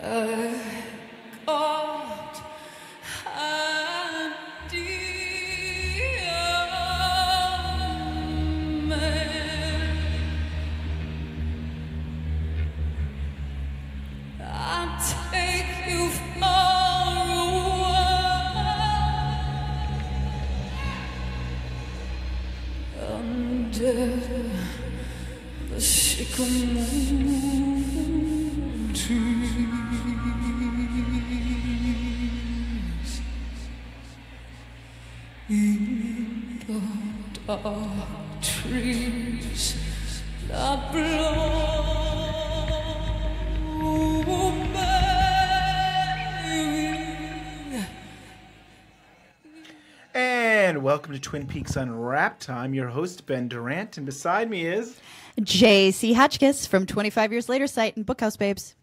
God, I take you far away under the sycamore trees, in the dark trees that blow. And welcome to Twin Peaks Unwrapped. I'm your host, Ben Durant, and beside me is... J.C. Hotchkiss from 25 Years Later site and Bookhouse Babes.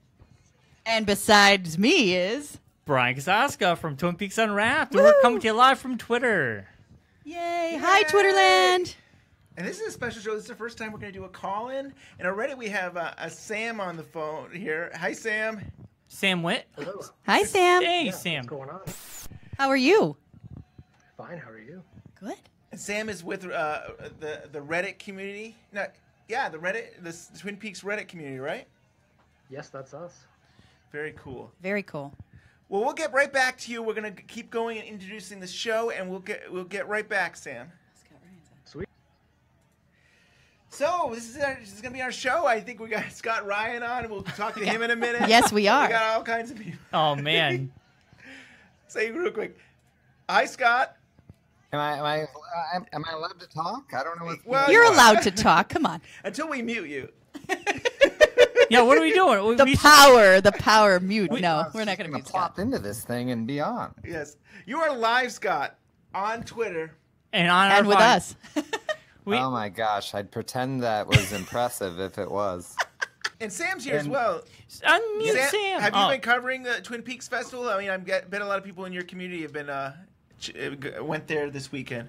And besides me is... Brian Kasaska from Twin Peaks Unwrapped. And we're coming to you live from Twitter. Yay! Hi, Twitterland! And this is a special show. This is the first time we're going to do a call-in. And already we have a Sam on the phone here. Hi, Sam. Sam Witt. Hello. Hi, Sam. Hey, Sam. What's going on? How are you? Fine, how are you? Good. And Sam is with the Reddit community. No, yeah, the Twin Peaks Reddit community, right? Yes, that's us. Very cool. Very cool. Well, we'll get right back to you. We're going to keep going and introducing the show, and we'll get right back, Sam. Sweet. So this is going to be our show. I think we got Scott Ryan on, and we'll talk to him in a minute. Yes, we are. We got all kinds of people. Oh, man. Say real quick. Hi, Scott. Am I allowed to talk? I don't know what. Well, You're allowed to talk. Come on. Until we mute you. Yeah, what are we doing? The power mute. No, we're not going to mute Scott. Plop into this thing and be on. Yes. You are live, Scott, on Twitter. And on And our with phone. us. Oh my gosh, I'd pretend that was impressive if it was. And Sam's here as well. Unmute Sam. Have you been covering the Twin Peaks Festival? I mean, I've bet a lot of people in your community have been went there this weekend.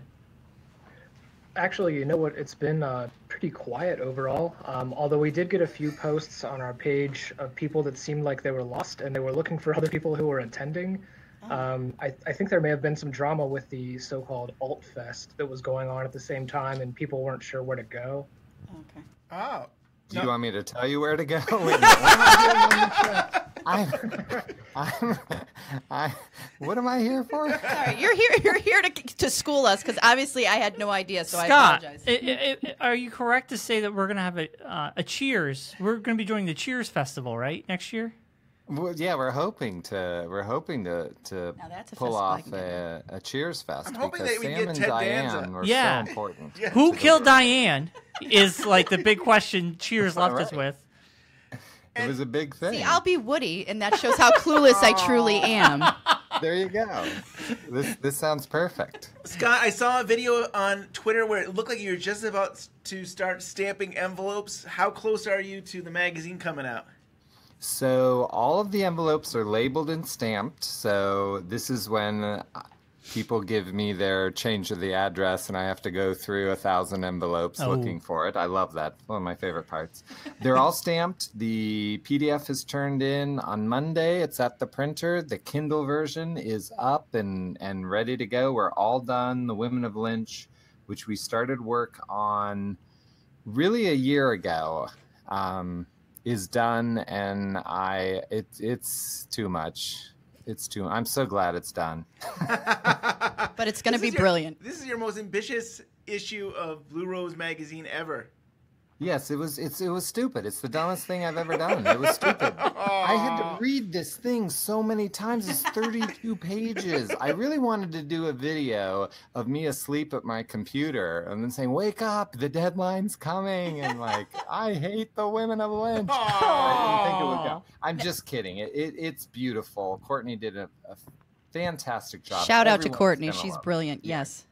Actually, you know what? It's been pretty quiet overall. Although we did get a few posts on our page of people that seemed like they were lost and they were looking for other people who were attending. I think there may have been some drama with the so-called Alt Fest that was going on at the same time, and people weren't sure where to go. Okay. Oh. Do you want me to tell you where to go? Wait a minute, what am I doing on the show? What am I here for? Sorry, you're here to school us because obviously I had no idea, so Scott, I apologize. are you correct to say that we're going to have a Cheers? We're going to be doing the Cheers Festival, right, next year? Well, yeah, we're hoping to Now that's a pull festival I off can get a Cheers fest. I'm hoping because that we Sam get and Ted Diane Danza. were Yeah. so important. Yeah. Who killed Diane is like the big question Cheers left us Right. with. It was a big thing. See, I'll be Woody, and that shows how clueless I truly am. There you go. This sounds perfect. Scott, I saw a video on Twitter where it looked like you were just about to start stamping envelopes. How close are you to the magazine coming out? So all of the envelopes are labeled and stamped. So this is when people give me their change of the address and I have to go through 1,000 envelopes looking for it. I love that. One of my favorite parts. They're all stamped. The PDF is turned in on Monday. It's at the printer. The Kindle version is up and ready to go. We're all done. The Women of Lynch, which we started work on really a year ago, is done, and it's too much. I'm so glad it's done. But it's going to be brilliant. This is your most ambitious issue of Blue Rose magazine ever. Yes, it was stupid. It's the dumbest thing I've ever done. It was stupid. I had to read this thing so many times. It's 32 pages. I really wanted to do a video of me asleep at my computer and then saying, "Wake up, the deadline's coming," and like, "I hate the Women of Lynch." I didn't think it would go. I'm just kidding. It's beautiful. Courtney did a fantastic job. Shout out to Everyone's Courtney. gonna She's love it. brilliant. Yes.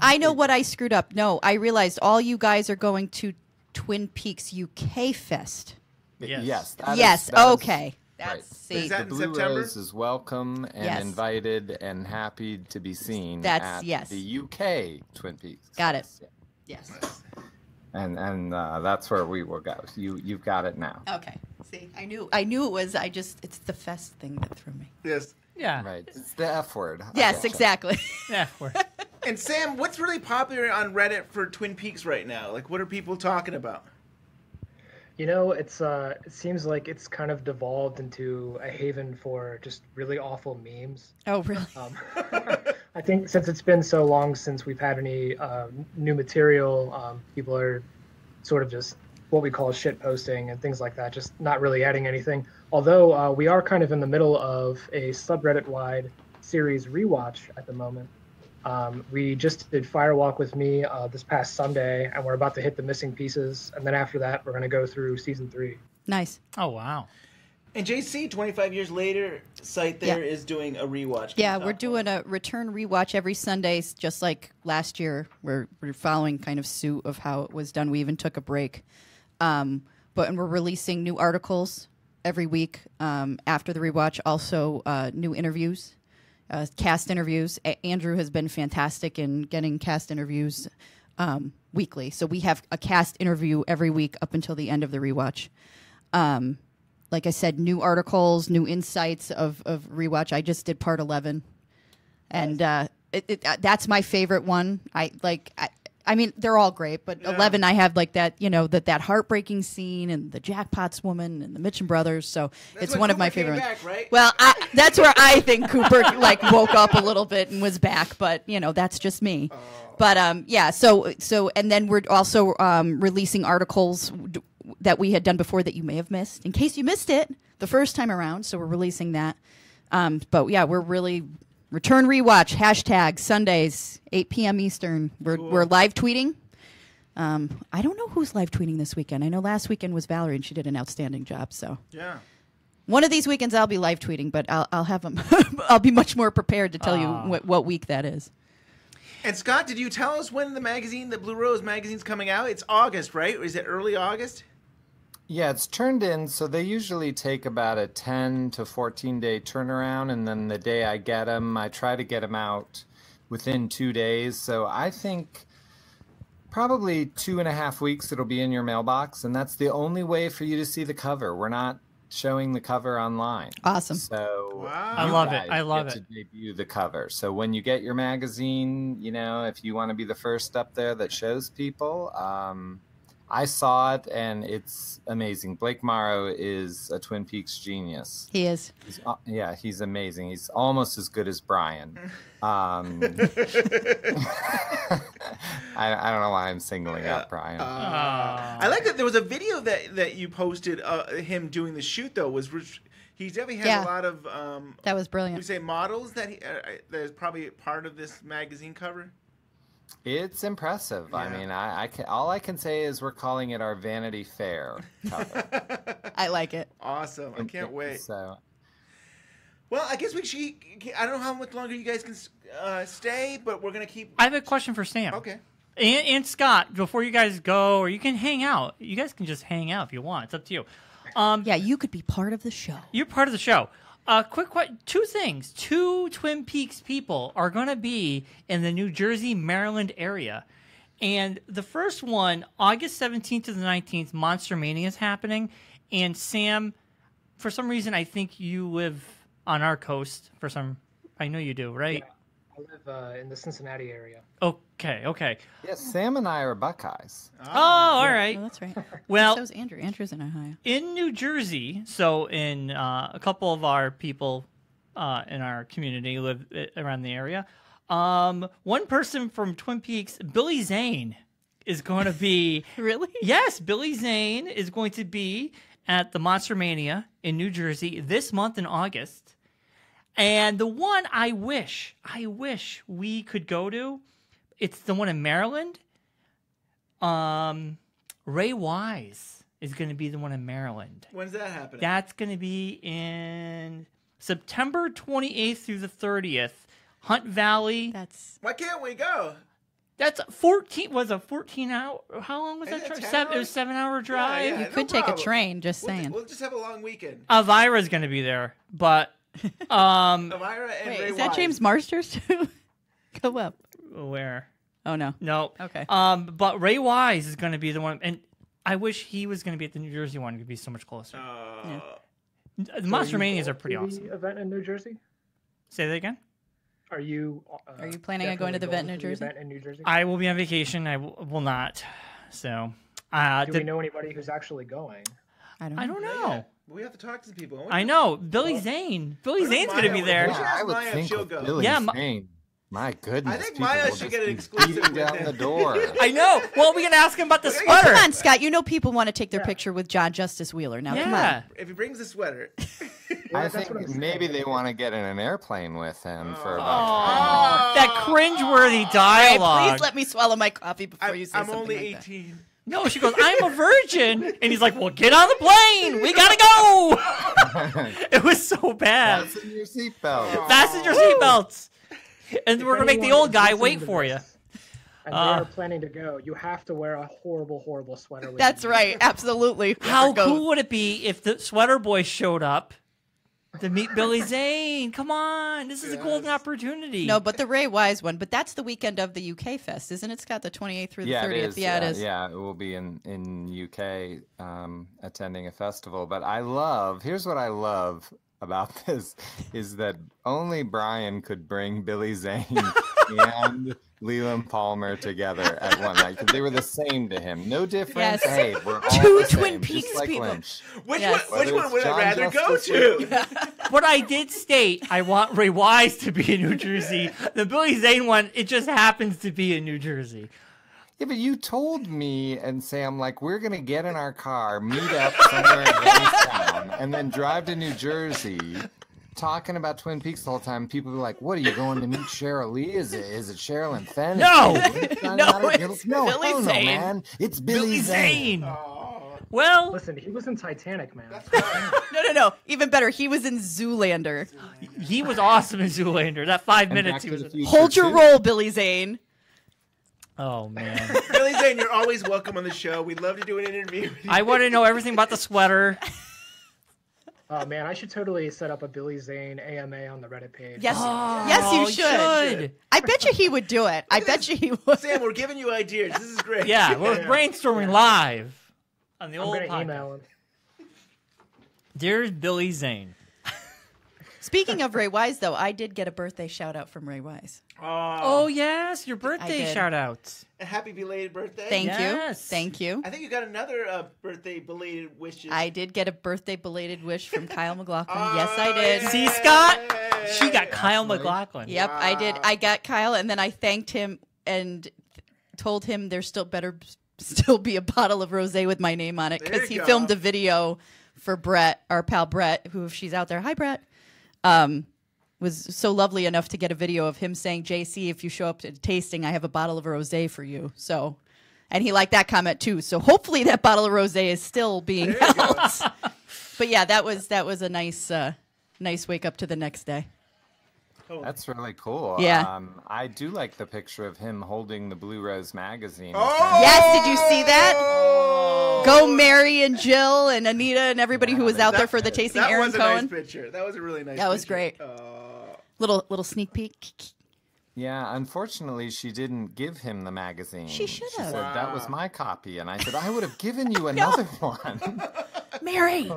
I know what I screwed up. No, I realized all you guys are going to Twin Peaks UK Fest. Yes. Yes. Okay. That's right. see. Is that The in Blue September? Rose is welcome and Yes. invited and happy to be seen That's- at yes. the UK Twin Peaks. Got it. Yeah. Yes. And that's where we will go. You've got it now. Okay. See, I knew it was. It's the fest thing that threw me. Yes. Yeah. Right. It's the F word. Yes, exactly. Yeah. We're, And Sam, what's really popular on Reddit for Twin Peaks right now? Like, what are people talking about? You know, it seems like it's kind of devolved into a haven for just really awful memes. Oh, really? I think since it's been so long since we've had any new material, people are sort of just what we call shit posting and things like that, just not really adding anything. Although we are kind of in the middle of a subreddit-wide series rewatch at the moment. We just did Firewalk with Me this past Sunday, and we're about to hit the missing pieces. And then after that, we're going to go through season 3. Nice. oh wow. And JC, 25 years later, site there is doing a rewatch. Can Yeah, you we're talk doing a return rewatch every Sunday, just like last year. We're following kind of suit of how it was done. We even took a break, and we're releasing new articles every week after the rewatch. Also, new interviews, cast interviews. Andrew has been fantastic in getting cast interviews weekly. So we have a cast interview every week up until the end of the rewatch. Like I said, new articles, new insights of rewatch. I just did part 11, and that's my favorite one. I mean, they're all great, but 11, I have like that, that heartbreaking scene and the Jackpots woman and the Mitchum brothers. So it's one of my favorite ones. Back, right? Well, that's where I think Cooper woke up a little bit and was back, but that's just me. But yeah, so and then we're also releasing articles that we had done before that you may have missed, in case you missed it the first time around. So we're releasing that. But yeah, we're really return rewatch hashtag Sundays 8 p.m. Eastern. We're live tweeting. I don't know who's live tweeting this weekend. I know last weekend was Valerie, and she did an outstanding job. So Yeah. one of these weekends I'll be live tweeting, but I'll have them. I'll be much more prepared to tell you what week that is. And Scott, did you tell us when the Blue Rose magazine's coming out? It's August, right? Or is it early August? Yeah, it's turned in, so they usually take about a 10 to 14-day turnaround, and then the day I get them, I try to get them out within 2 days. So I think probably 2.5 weeks it'll be in your mailbox, and that's the only way for you to see the cover. We're not showing the cover online. Awesome. So Wow. I love it. I love get it. to debut the cover. So when you get your magazine, if you want to be the first up there that shows people, I saw it, and it's amazing. Blake Morrow is a Twin Peaks genius. He is. He's amazing. He's almost as good as Brian. I don't know why I'm singling out Brian. I like that there was a video that you posted him doing the shoot, though. He definitely has a lot of that was brilliant. we say models that that is probably part of this magazine cover. It's impressive. Yeah. I mean, all I can say is we're calling it our Vanity Fair cover. I like it. Awesome. I can't wait. So, Well, I guess I don't know how much longer you guys can stay, but we're going to keep. I have a question for Sam. Okay. And Scott, before you guys go, or you can hang out. You guys can just hang out if you want. It's up to you. Yeah, you could be part of the show. You're part of the show. Quick, two things. 2 Twin Peaks people are going to be in the New Jersey, Maryland area. And the first one, August 17th to the 19th, Monster Mania is happening. And Sam, for some reason, I think you live on our coast. I know you do, right? Yeah, I live in the Cincinnati area. Okay. yes, Sam and I are Buckeyes. Oh, all right. Oh, that's right. Well, So's Andrew. Andrew's in Ohio. in New Jersey, so in a couple of our people in our community live around the area. One person from Twin Peaks, Billy Zane, is going to be... Really? Yes, Billy Zane is going to be at the Monster Mania in New Jersey this month in August. And the one I wish we could go to, it's the one in Maryland. Ray Wise is going to be the one in Maryland. When's that happening? That's going to be in September 28th through the 30th. Hunt Valley. Why can't we go? That's 14 hour. How long was that drive? 10 It was 7-hour drive. Yeah, You no could take a problem. train, just saying. We'll just have a long weekend. Elvira's going to be there, but Elvira and Wait, Ray is that Wise. James Marsters too? Go up. where? Oh, no. No. Okay. But Ray Wise is going to be the one, and I wish he was going to be at the New Jersey one. It could be so much closer. The So Monster are you Manias are going pretty to awesome. the event in New Jersey? Say that again? Are you planning on going to the event in New definitely Jersey? event in New Jersey? I will be on vacation. I will not. So, Do we know anybody who's actually going? I I don't know. We have to talk to some people. I know. Billy Zane. Billy Zane's going to be there. We should Yeah, ask I would Maya if think she'll with go. Billy Yeah, Zane, my goodness. I think people Maya will should just get an be exclusive beating with down him. the door. I know. Well, we can ask him about the Come sweater. on, Scott. You know people want to take their picture with John Justice Wheeler. Now, come on. Yeah. If he brings the sweater. I that's what I'm think saying. maybe they want to get in an airplane with him for about. Oh, that cringeworthy dialogue. Please let me swallow my coffee before you say I'm something only like that. 18. No, she goes, I'm a virgin. And he's like, well, get on the plane. We got to go. It was so bad. Fasten your seatbelt. Fasten your seatbelts. And If we're going to make the anyone old is guy listening wait to for you. this And they are planning to go. You have to wear a horrible, horrible sweater. With That's you. right. Absolutely. How Never go. cool would it be if the sweater boy showed up to meet Billy Zane? Come on. This is a golden opportunity. No, but the Ray Wise one. But that's the weekend of the UK Fest, isn't it, Scott? The 28th through the Yeah, 30th. it is. Yeah, it is. Yeah, it will be in UK attending a festival. But here's what I love about this is that only Brian could bring Billy Zane and Leland Palmer together at one night because they were the same to him. No difference. Yes. Hey, we're all Two the same, Twin just Peaks like people. Lynch. Which Yes. one? Which Whether one would it's I John rather go Justice to? But I did state I want Ray Wise to be in New Jersey. The Billy Zane one, it just happens to be in New Jersey. Yeah, but you told me and Sam, like, we're going to get in our car, meet up somewhere in Youngstown, and then drive to New Jersey, talking about Twin Peaks the whole time. People were like, what, are you going to meet Cheryl Lee? Is it Sherilyn Fenn? No! No, it's no, Billy hell no, Zane. man. It's Billy, Billy Zane. Zane. Well, Listen, he was in Titanic, man. No. Even better. He was in Zoolander. he was awesome in Zoolander. That 5 And minutes Back he to was. the Future Hold your too. roll, Billy Zane. Oh man, Billy Zane, you're always welcome on the show. We'd love to do an interview with you. I want to know everything about the sweater. Oh man, I should totally set up a Billy Zane AMA on the Reddit page. Yes, Oh, yes, you you should. should. I bet you he would do it. I bet you he would. Sam, we're giving you ideas. This is great. Yeah, we're brainstorming live on the I'm old gonna podcast. email him. There's Billy Zane. Speaking of Ray Wise, though, I did get a birthday shout out from Ray Wise. Oh yes, your birthday did. shout outs. A happy belated birthday. Thank you. Yes. Thank you. I think you got another birthday belated wishes. I did get a birthday belated wish from Kyle McLaughlin. Yes, I did. See, Scott? She got Kyle McLaughlin. Yep, I did. I got Kyle, and then I thanked him and told him there still be a bottle of rosé with my name on it There because you he go. filmed a video for Brett, our pal Brett, who, if she's out there, hi Brett, was so lovely enough to get a video of him saying, JC, if you show up to tasting, I have a bottle of rosé for you. So, and he liked that comment too. So hopefully that bottle of rosé is still being held. But yeah, that was a nice wake up to the next day. That's really cool. Yeah. I do like the picture of him holding the Blue Rose magazine. Yes, did you see that? Go Mary and Jill and Anita and everybody who was out there for the tasting. That Aaron was a Cohen. nice picture. That was a really nice That was picture. great. Little sneak peek. Yeah, unfortunately, she didn't give him the magazine. She should have. She said, that was my copy. And I said, I would have given you another one. Mary.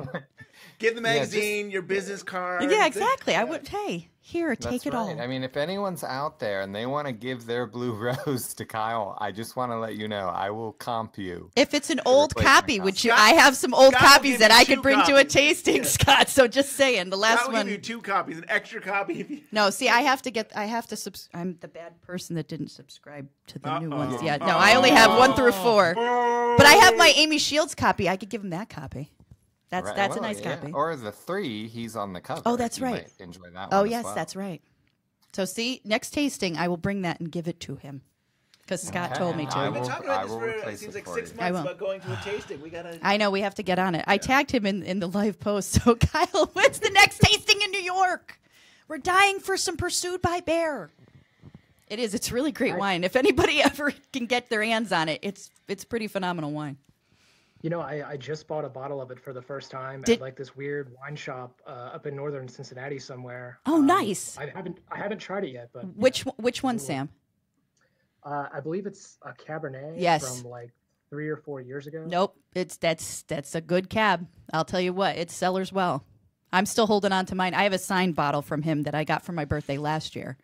Give the magazine, your business card. Yeah, exactly. I would. Hey, here, take That's it right. all. I mean, if anyone's out there and they want to give their Blue Rose to Kyle, I just want to let you know, I will comp you. If it's an old replacement copy, cost. which Scott- I have some old Scott will copies give that you I 2 could bring to a copies. tasting, Scott. So just saying, the That last will one. give you 2 copies, an extra copy. If you... No, see, I have to. I'm the bad person that didn't subscribe to the new ones yet. No, I only have 1 through 4. But I have my Amy Shields copy. I could give him that copy. That's Right, that's a well, nice yeah. copy. Or the 3, he's on the cover. Oh, that's You right. might enjoy that Oh, one as yes, well. that's right. So, see, next tasting, I will bring that and give it to him because Scott Okay. told me to. I We've been will- talking about I this will for, it replace seems it like for 6 you. I months will. about going to a tasting. We gotta. I know we have to get on it. I tagged him in the live post. So, Kyle, when's the next tasting in New York? We're dying for some Pursued by Bear. It is. It's really great wine. If anybody ever can get their hands on it, it's pretty phenomenal wine. You know, I just bought a bottle of it for the first time Did- at like this weird wine shop up in northern Cincinnati somewhere. Oh, nice. I haven't tried it yet, but Which one, Sam? I believe it's a Cabernet Yes. from like 3 or 4 years ago. Nope. That's a good cab. I'll tell you what, it sellers well. I'm still holding on to mine. I have a signed bottle from him that I got for my birthday last year.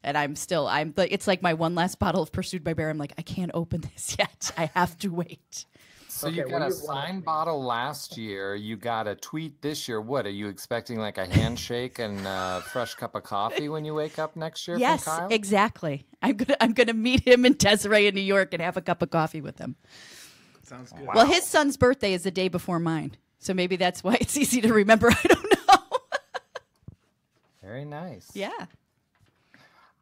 And but it's like my one last bottle of Pursued by Bear. I'm like, I can't open this yet. I have to wait. So you got a signed bottle last year. You got a tweet this year. What, are you expecting like a handshake and a fresh cup of coffee when you wake up next year Yes, from Kyle? exactly. I'm gonna meet him in Desiree in New York and have a cup of coffee with him. Sounds good. Well, his son's birthday is the day before mine. So maybe that's why it's easy to remember. I don't know. Very nice. Yeah.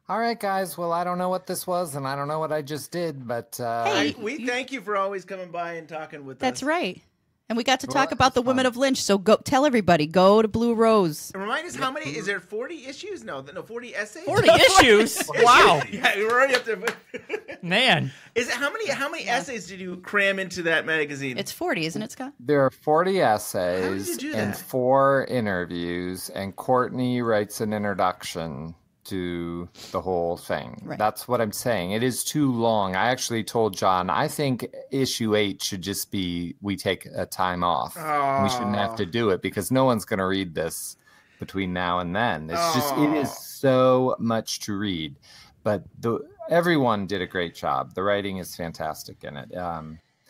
All right, guys. Well, I don't know what this was, and I don't know what I just did, but Hey, We thank you for always coming by and talking with us. That's right. And we got to Well, talk about the that's Women fun. of Lynch. So go tell everybody, go to Blue Rose. And remind us how many, is there 40 issues? No, 40 essays? 40 issues? Wow. Yeah, we're already up to... Man. Is it, how many essays did you cram into that magazine? It's 40, isn't it, Scott? there are 40 How did essays you do and that? 4 interviews, and Courtney writes an introduction to the whole thing. Right. That's what I'm saying. It is too long. I actually told John, I think issue 8 should just be we take a time off. We shouldn't have to do it because no one's going to read this between now and then. It's just, it is so much to read. But everyone did a great job. The writing is fantastic in it.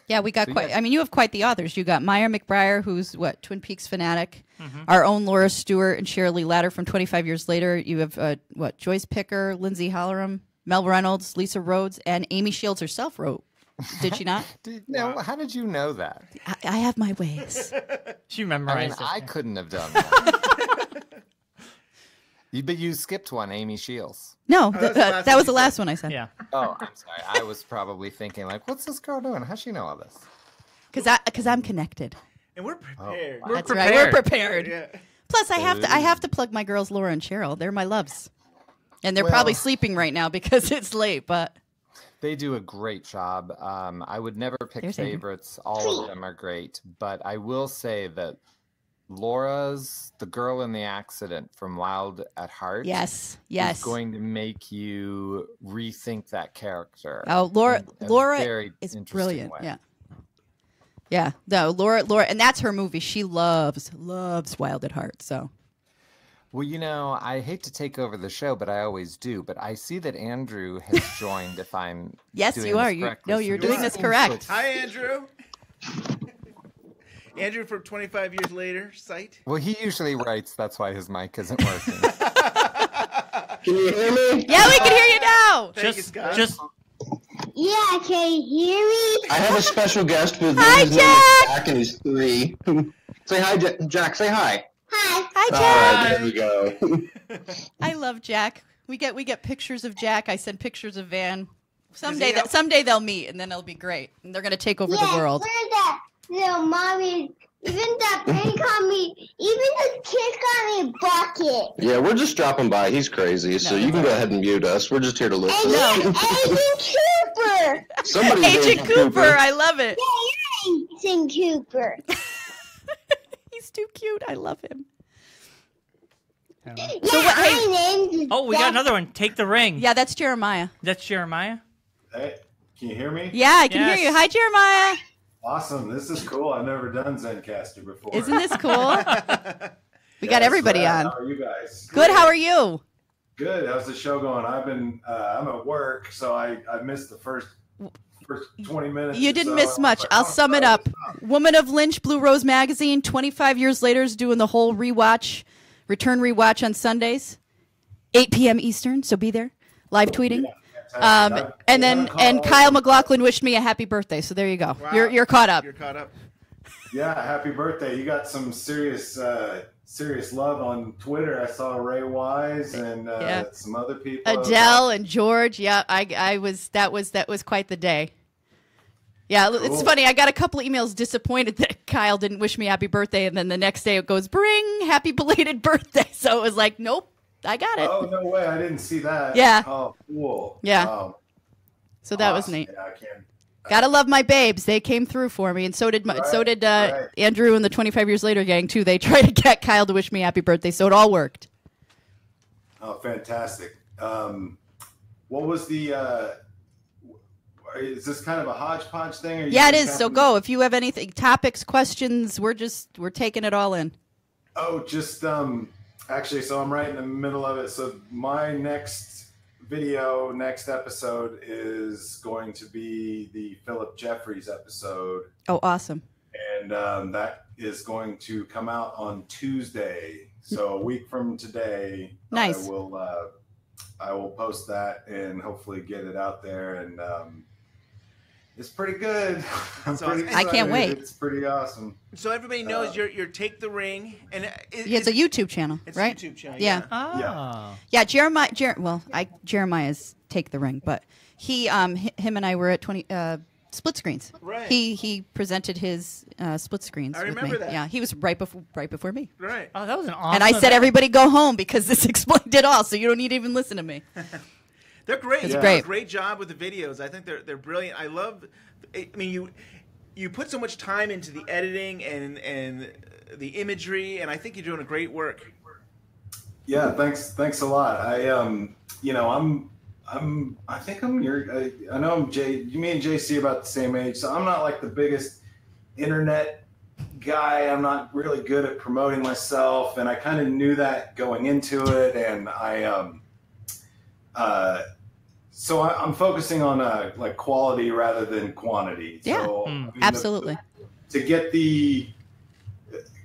Yeah, we got So, quite. yeah. I mean, you have quite the authors. You got Meyer McBriar, who's Twin Peaks fanatic. Our own Laura Stewart and Shirley Latter from 25 Years Later. You have Joyce Picker, Lindsay Halloran, Mel Reynolds, Lisa Rhodes, and Amy Shields herself wrote. Did she not? No, how did you know that? I have my ways. She I mean, memorized I it. couldn't have done that. But you skipped one, Amy Shields. No, that was the last that one was you the last one I said. Yeah. Oh, I'm sorry. I was probably thinking, like, what's this girl doing? How's she know all this? Because I'm connected. And we're prepared. We're That's right. We're prepared. prepared. Yeah. Plus, I have to plug my girls Laura and Cheryl. They're my loves, and they're probably sleeping right now because it's late. But They do a great job. I would never pick There's Amy. favorites. All of them are great. But I will say that Laura's The Girl in the Accident from Wild at Heart yes, is going to make you rethink that character. Oh, Laura in a Laura very is interesting brilliant. way. Yeah. Yeah. No, Laura, and that's her movie. She loves Wild at Heart. So Well, I hate to take over the show, but I always do. But I see that Andrew has joined. If I'm yes, doing you this are. correctly. So You're this doing this seems correct. Hi, Andrew. Andrew from 25 Years Later site. Well, he usually writes. That's why his mic isn't working. Can you hear me? Yeah, we can hear you now. Thank you, Scott. Just Yeah, can you hear me? I have a special guest with me. Hi, His name Jack. is Jack, and he's 3. Say hi, Jack. Say hi. Hi, All Jack. right, there we go. I love Jack. We get pictures of Jack. I send pictures of Van. he help? Someday they'll meet, and then it'll be great. And they're gonna take over the world. That little mommy, even that pig got me, even the kid got me a bucket. Yeah, we're just dropping by. He's crazy, so you can go ahead and mute us. We're just here to listen. Agent Cooper. Somebody's Agent Cooper, I love it. Agent Cooper. He's too cute. I love him. Yeah, hey- I named oh, we got another one. Take the ring. Yeah, that's Jeremiah. That's Jeremiah. Hey, can you hear me? Yeah, I can Yes. hear you. Hi, Jeremiah. Awesome. This is cool. I've never done Zencaster before. Isn't this cool? We got everybody rad. on. How are you guys? Good. How are you? Good. How's the show going? I'm at work, so I missed the first 20 minutes. You or didn't so. miss much. Like, I'll sum it sorry. up. Woman of Lynch, Blue Rose Magazine, 25 years later is doing the whole return rewatch on Sundays, 8 p.m. Eastern, so be there. Live tweeting. Fantastic. And Kyle McLaughlin wished me a happy birthday, so there you go. Wow. You're caught up. You're caught up. Yeah, happy birthday. You got some serious love on Twitter. I saw Ray Wise and Yeah. some other people. Adele and George. Yeah, that was quite the day. Yeah, it's Cool. funny. I got a couple of emails disappointed that Kyle didn't wish me happy birthday, and then the next day it goes, "Bring happy belated birthday." So it was like, nope, I got it. Oh, no way. I didn't see that. Yeah. Oh, cool. Yeah. Oh, So that was awesome. neat. Yeah, I can't. Gotta love my babes. They came through for me, and so did Right. Andrew and the 25 Years Later gang too. They tried to get Kyle to wish me happy birthday, so it all worked. Oh, fantastic. What was the is this kind of a hodgepodge thing? Or Yeah, it is. So go. If you have anything, topics, questions, we're taking it all in. Oh, just actually, so I'm right in the middle of it. So my next episode is going to be the Philip Jeffries episode. Oh, awesome. And that is going to come out on Tuesday. So a week from today, nice. I will post that and hopefully get it out there. And it's pretty good. I'm pretty excited. I can't wait. It's pretty awesome. So everybody knows you're Take the Ring, and it's a YouTube channel, right? It's a YouTube channel. Yeah. Oh. Yeah. Jeremiah's Take the Ring, but him and I were at 20 split screens. Right. He presented his split screens. I with remember me. that. Yeah, he was right before me. Right. Oh, that was an awesome. And I said, everybody go home because this explained it all, so you don't need to even listen to me. They're great. It's They great. do a great job with the videos. I think they're brilliant. I love. I mean, you put so much time into the editing and the imagery, and I think you're doing a great work. Yeah, thanks a lot. I think I'm I know I'm me and JC about the same age, so I'm not like the biggest internet guy. I'm not really good at promoting myself, and I kind of knew that going into it, and so I'm focusing on like quality rather than quantity. Yeah, so, absolutely. To get the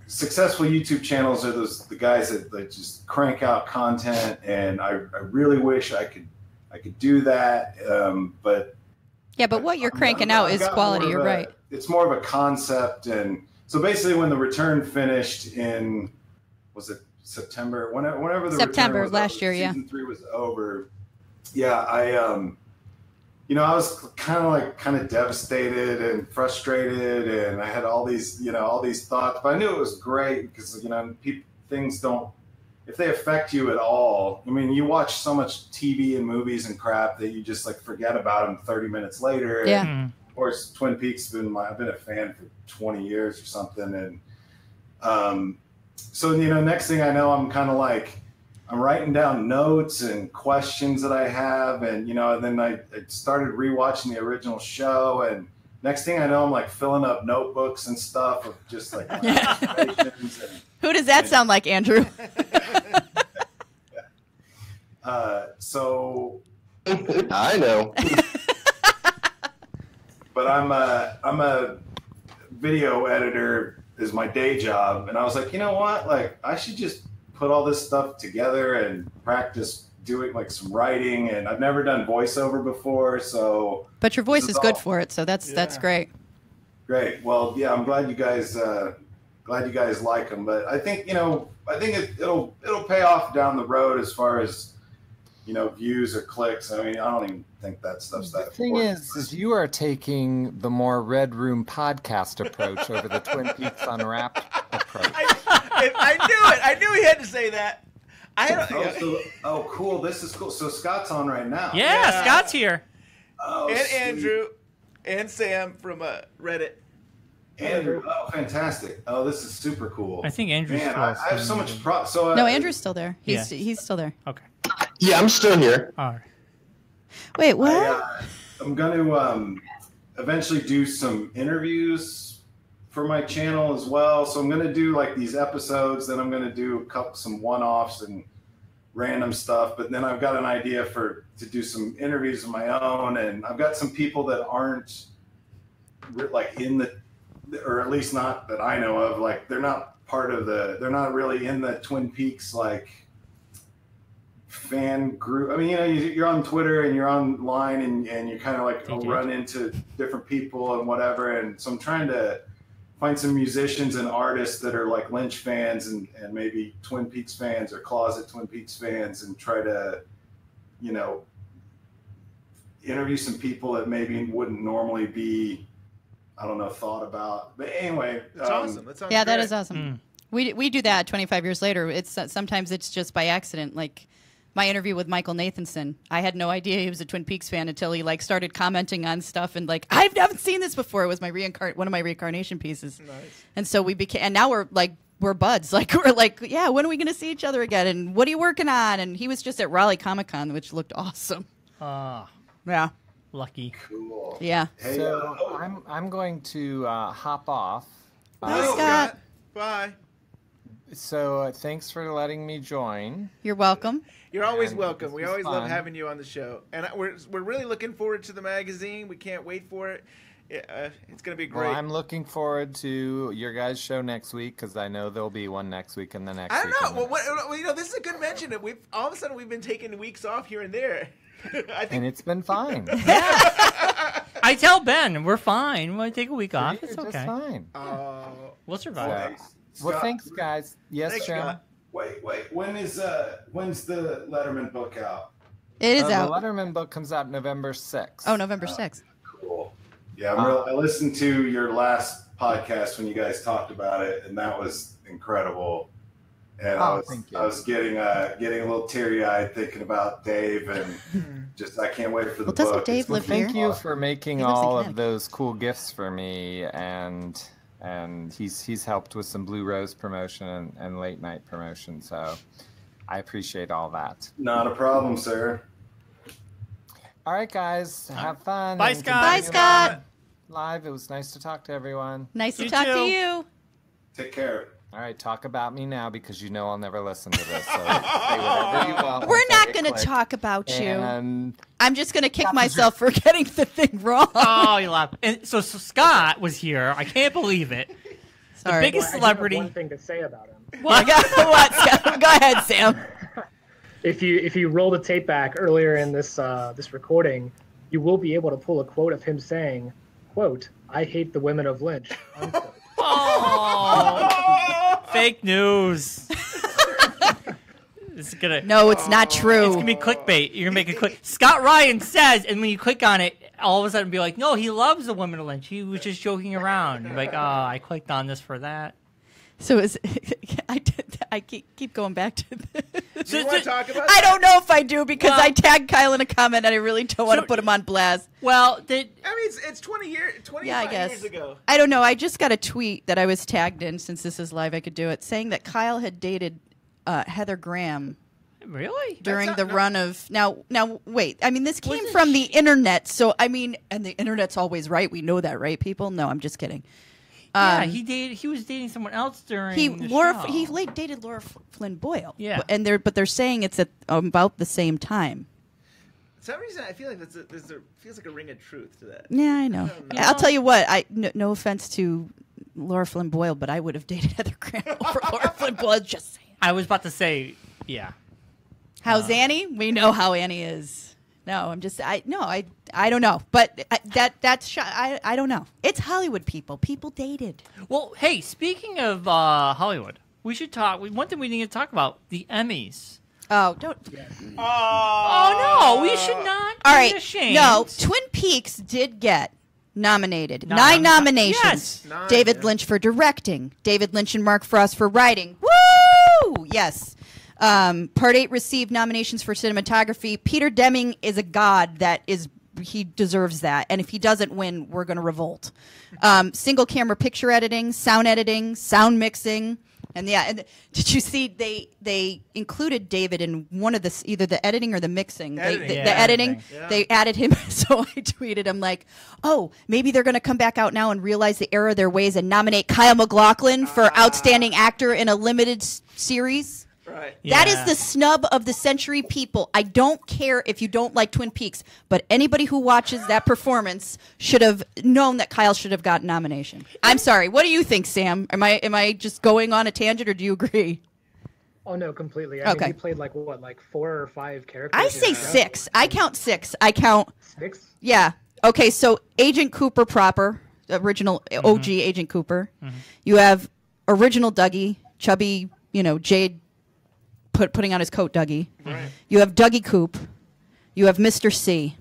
successful YouTube channels are the guys that just crank out content, and I really wish I could do that, but what you're cranking out is quality. You're right. It's more of a concept, and so basically, when the return finished in September? Whenever the September return was last over, year, yeah. Season 3 was over. Yeah, I was kind of devastated and frustrated, and I had all these thoughts, but I knew it was great because things don't. If they affect you at all, I mean, you watch so much TV and movies and crap that you just like forget about them 30 minutes later. Yeah. And, of course, Twin Peaks I've been a fan for 20 years or something, and so next thing I know, I'm kind of like I'm writing down notes and questions that I have, and then I started rewatching the original show, and next thing I know, I'm like filling up notebooks and stuff of just like observations. Who does that sound like, Andrew? So I know. But I'm a video editor is my day job, and I was like, you know what? Like, I should just put all this stuff together and practice doing like some writing. And I've never done voiceover before, so. But your voice is good for it, so that's great. Great. Well, yeah, I'm glad you guys like them. But I think it'll pay off down the road as far as views or clicks. I mean, I don't even think that stuff's that important. The thing is you are taking the more Red Room podcast approach over the Twin Peaks Unwrapped approach. I knew it. I knew he had to say that. Cool. This is cool. So Scott's on right now. Yeah. Scott's here. Oh, and sweet. Andrew and Sam from Reddit. Andrew, oh, fantastic! Oh, this is super cool. I think Andrew's Man, still. I have so much. No, Andrew's still there. He's still there. Okay. Yeah, I'm still here. All right. Wait, what? I'm going to eventually do some interviews for my channel as well. So I'm going to do like these episodes. Then I'm going to do some one-offs and random stuff. But then I've got an idea to do some interviews of my own, and I've got some people that aren't like in the, or at least not that I know of. Like they're not really in the Twin Peaks like fan group. I mean, you're on Twitter and you're online and you kind of like run into different people and whatever. And so I'm trying to find some musicians and artists that are like Lynch fans and maybe Twin Peaks fans or closet Twin Peaks fans, and try to, interview some people that maybe wouldn't normally be, I don't know, thought about. But anyway, that's awesome. That sounds that great. is awesome. We do that 25 years later. It's sometimes it's just by accident. Like my interview with Michael Nathanson, I had no idea he was a Twin Peaks fan until he like started commenting on stuff and like I've never seen this before. It was my one of my reincarnation pieces. Nice. And so we became, and now we're buds. Like we're like, yeah, when are we going to see each other again? And what are you working on? And he was just at Raleigh Comic Con, which looked awesome. Yeah. Lucky. Cool. Yeah. Hey, So I'm going to hop off. Bye, Scott. Bye. So thanks for letting me join. You're welcome. You're always And welcome. this We was always love fun. having you on the show, and we're really looking forward to the magazine. We can't wait for it. It's going to be great. Well, I'm looking forward to your guys' show next week because I know there'll be one next week and the next I week. don't know. and the Well, this is a good mention. That all of a sudden we've been taking weeks off here and there. I think and it's been fine. I tell Ben we're fine. We'll take a week off. It's You're okay. just fine. We'll survive. Well, thanks, guys. Yes, Thanks, Jim. Scott. Wait. When's the Letterman book out? It is out. The Letterman book comes out November 6th. Oh, November 6th. Cool. Yeah, I listened to your last podcast when you guys talked about it, and that was incredible. And I was getting a little teary-eyed thinking about Dave, and just I can't wait for the doesn't book. Dave It's live gonna be here? Thank you awesome. for making He lives in all of Connecticut. those cool gifts for me, and he's helped with some Blue Rose promotion and late night promotion. So I appreciate all that. Not a problem, sir. All right, guys, have fun. Bye, and Scott. Bye, continue Scott. Live. It was nice to talk to everyone. Nice to You talk to too. you. Take care. All right, talk about me now because you know I'll never listen to this. So say whatever you want. We're once not I going to click. talk about you. And I'm just going to kick myself for getting the thing wrong. Oh, you laugh. And so Scott was here. I can't believe it. Sorry. The biggest I do have celebrity. one thing to say about him. What? What, Scott? Go ahead, Sam. If you roll the tape back earlier in this this recording, you will be able to pull a quote of him saying, "Quote: I hate the women of Lynch." Unquote. Oh, fake news. It's gonna. No, it's not true. It's gonna be clickbait. You're gonna make it click. Scott Ryan says, and when you click on it, all of a sudden be like, "No, he loves the women of Lynch. He was just joking around." You're like, "Oh, I clicked on this for that." So I keep going back to this. Do you want to talk about I that? don't know if I do because Well- I tagged Kyle in a comment and I really don't want to So- put him on blast. Well, I mean, it's 25 Yeah, I guess. years ago. I don't know. I just got a tweet that I was tagged in since this is live. I could do it, saying that Kyle had dated Heather Graham really? during That's the not- run of now. Wait. I mean, this came Wasn't from the she- internet, so I mean, and the internet's always right. We know that, right, people? No, I'm just kidding. Yeah, he was dating someone else during the show. He dated Laura Flynn Boyle. Yeah. and they're saying it's at about the same time. For some reason, I feel like feels like a ring of truth to that. Yeah, I know. I'll tell you what. No offense to Laura Flynn Boyle, but I would have dated Heather Graham over Laura Flynn Boyle. Just saying. I was about to say, yeah. How's Annie? We know how Annie is. No, I'm just I don't know, but I don't know. It's Hollywood people. People dated. Well, hey, speaking of Hollywood, we should talk. One thing we need to talk about: the Emmys. Oh, don't. Oh no, we should not. All be right. ashamed. No, Twin Peaks did get nominated. 9 nominations. Yes. David Lynch for directing. David Lynch and Mark Frost for writing. Woo! Yes. Part 8 received nominations for cinematography. Peter Deming is a god he deserves that. And if he doesn't win, we're going to revolt. Single camera picture editing, sound mixing. And did you see they included David in one of either the editing or the mixing? Editing. The editing. Editing. Yeah. They added him. So I tweeted him like, oh, maybe they're going to come back out now and realize the error of their ways and nominate Kyle MacLachlan for outstanding actor in a limited series. Right. That Yeah. is the snub of the century, people. I don't care if you don't like Twin Peaks, but anybody who watches that performance should have known that Kyle should have gotten nomination. I'm sorry. What do you think, Sam? Am I just going on a tangent, or do you agree? Oh no, completely. I Okay. mean, he played like 4 or 5 characters. I in say the show. 6. I count 6. I count. 6. Yeah. Okay. So Agent Cooper proper, original OG Agent Cooper. You have original Dougie, chubby, Jade. Putting on his coat, Dougie. Right. You have Dougie Coop. You have Mr. C.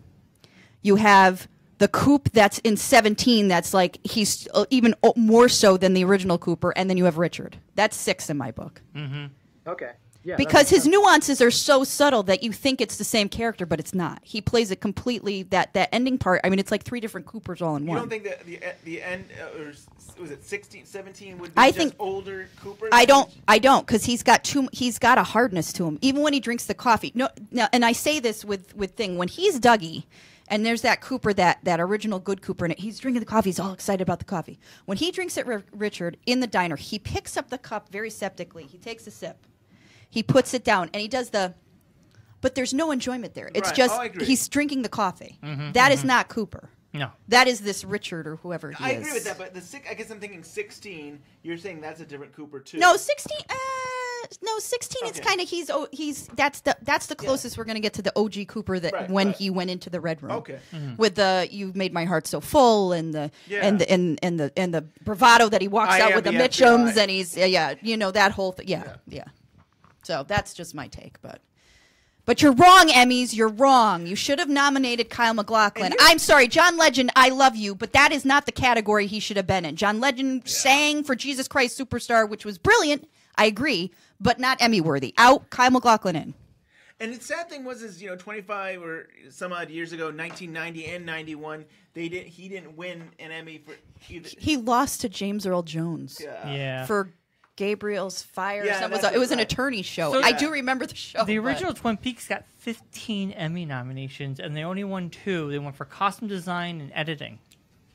You have the Coop that's in 17 that's like he's even more so than the original Cooper. And then you have Richard. That's 6 in my book. Okay. Yeah. that Because makes his sense. nuances are so subtle that you think it's the same character, but it's not. He plays it completely, that ending part, I mean, it's like 3 different Coopers all in You one. don't think that the end, or was it 16, 17 would be I just think- older Cooper? I don't, because he's got a hardness to him, even when he drinks the coffee. No, and I say this with thing when he's Dougie, And there's that Cooper, that original good Cooper, and he's drinking the coffee. He's all excited about the coffee. When he drinks it, Richard, in the diner, he picks up the cup very septically. He takes a sip. He puts it down, and he does but there's no enjoyment there. It's just he's drinking the coffee. That is not Cooper. No. That is this Richard or whoever he is. I agree with that, but I guess I'm thinking 16. You're saying that's a different Cooper too. No, 16. No, 16. It's kind of he's that's the closest we're gonna get to the OG Cooper that he went into the Red Room. Okay. With the "You Made My Heart So Full" and the bravado that he walks out with the Mitchums and he's that whole thing. Yeah. So that's just my take, But you're wrong, Emmys. You're wrong. You should have nominated Kyle MacLachlan. I'm sorry, John Legend, I love you, but that is not the category he should have been in. John Legend sang for Jesus Christ Superstar, which was brilliant. I agree, but not Emmy worthy. Out, Kyle MacLachlan in. And the sad thing was, 25 or some odd years ago, 1990 and 91, he didn't win an Emmy for either. He lost to James Earl Jones. Yeah. For Gabriel's Fire. It was an attorney show. So, I do remember the show. The original Twin Peaks got 15 Emmy nominations, and they only won 2. They won for costume design and editing.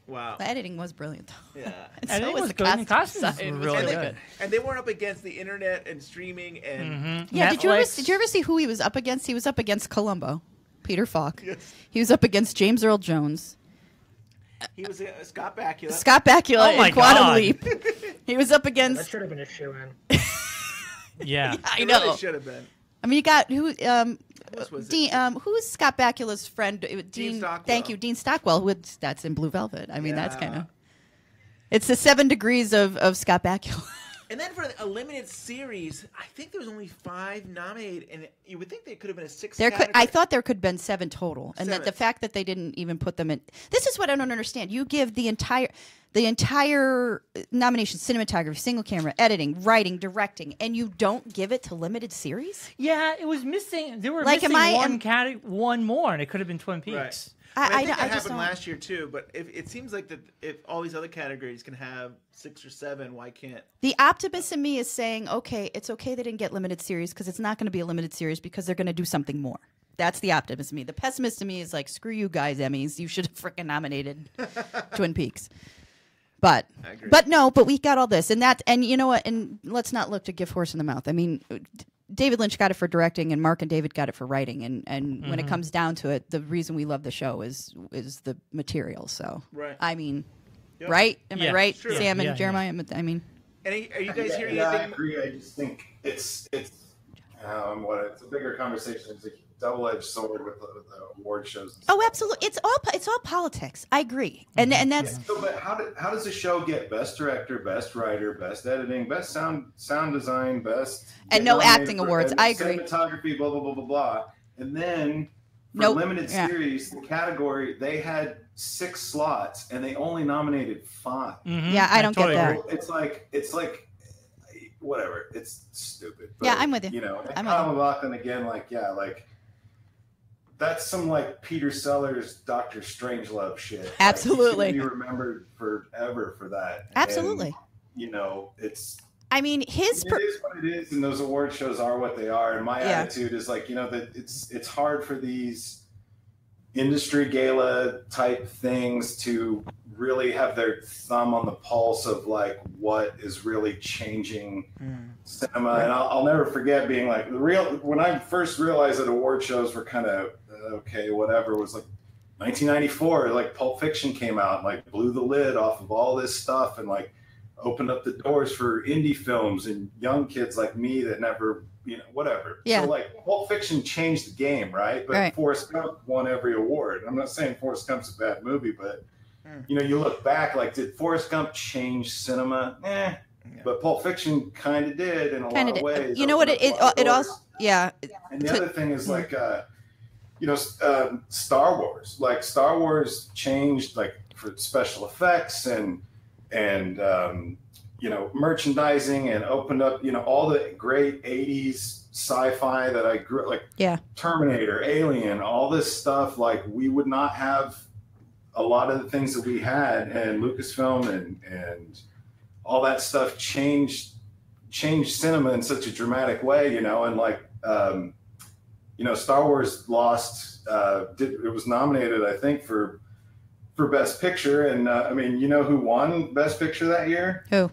Wow. The editing was brilliant, though. Yeah. And editing so was good, and costumes were really good. And they weren't up against the internet and streaming and... Yeah, did you ever see who he was up against? He was up against Columbo, Peter Falk. Yes. He was up against James Earl Jones. He was Scott Bakula. Scott Bakula in Quantum Leap. He was up against... That should have been a shoe-in. Yeah. I know. It really should have been. I mean, you got who? Dean. Who's Scott Bakula's friend? Dean Stockwell. Thank you, Dean Stockwell. That's in Blue Velvet. I mean, that's kind of. It's the 7 degrees of Scott Bakula. And then for a limited series, I think there was only 5 nominated, and you would think there could have been a 6th. I thought there could have been 7 total, and that the fact that they didn't even put them in. This is what I don't understand. You give the entire nomination: cinematography, single camera, editing, writing, directing, and you don't give it to limited series. Yeah, it was missing. They were missing one more, and it could have been Twin Peaks. Right. I think that happened last year too, but it seems like that if all these other categories can have 6 or 7, why can't? The optimist in me is saying, okay, it's okay they didn't get limited series because it's not going to be a limited series because they're going to do something more. That's the optimist in me. The pessimist in me is like, screw you guys, Emmys. You should have freaking nominated Twin Peaks. But we got all this and you know what? And let's not look to give horse in the mouth. I mean, David Lynch got it for directing, and Mark and David got it for writing. And when it comes down to it, the reason we love the show is the material. So, I mean, right? Am I right, sure. Sam and Jeremiah? Yeah. I mean, and are you guys hearing anything? I agree. I just think it's a bigger conversation. It's a double-edged sword with the award shows. Oh, absolutely! It's all politics. I agree, and that's. Yeah. So, but how does a show get best director, best writer, best editing, best sound design, best and no acting awards? I agree. Cinematography, blah blah blah blah blah, and then for limited series, the category they had 6 slots and they only nominated 5. Mm-hmm. Yeah, I don't get that. It's like. Whatever, it's stupid. But, yeah, I'm with you. You know, and Kyle MacLachlan again, that's some Peter Sellers, Dr. Strangelove shit. Absolutely, he's gonna be remembered forever for that. Absolutely. And, it's. I mean, it is what it is, and those award shows are what they are. And my attitude is that it's hard for these industry gala type things to really have their thumb on the pulse of what is really changing cinema. And I'll never forget being when I first realized that award shows were kind of okay, whatever, was 1994, Pulp Fiction came out and blew the lid off of all this stuff and opened up the doors for indie films and young kids like me that never, whatever. Yeah. So Pulp Fiction changed the game, right? But Forrest Gump won every award. I'm not saying Forrest Gump's a bad movie, but you look back, did Forrest Gump change cinema? But Pulp Fiction kind of did in a lot of ways. You know what? It also, yeah. And the other thing is Star Wars. Star Wars changed for special effects and merchandising and opened up all the great 80s sci-fi that I grew Terminator, Alien, all this stuff. We would not have a lot of the things that we had, and Lucasfilm and all that stuff changed cinema in such a dramatic way, and Star Wars lost. It was nominated, I think, for Best Picture, and I mean, you know who won Best Picture that year? Who?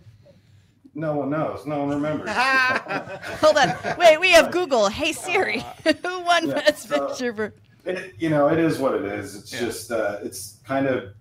No one knows. No one remembers. Hold on. Wait, we have Google. Hey Siri, who won Best Picture for? It is what it is. It's just it's kind of.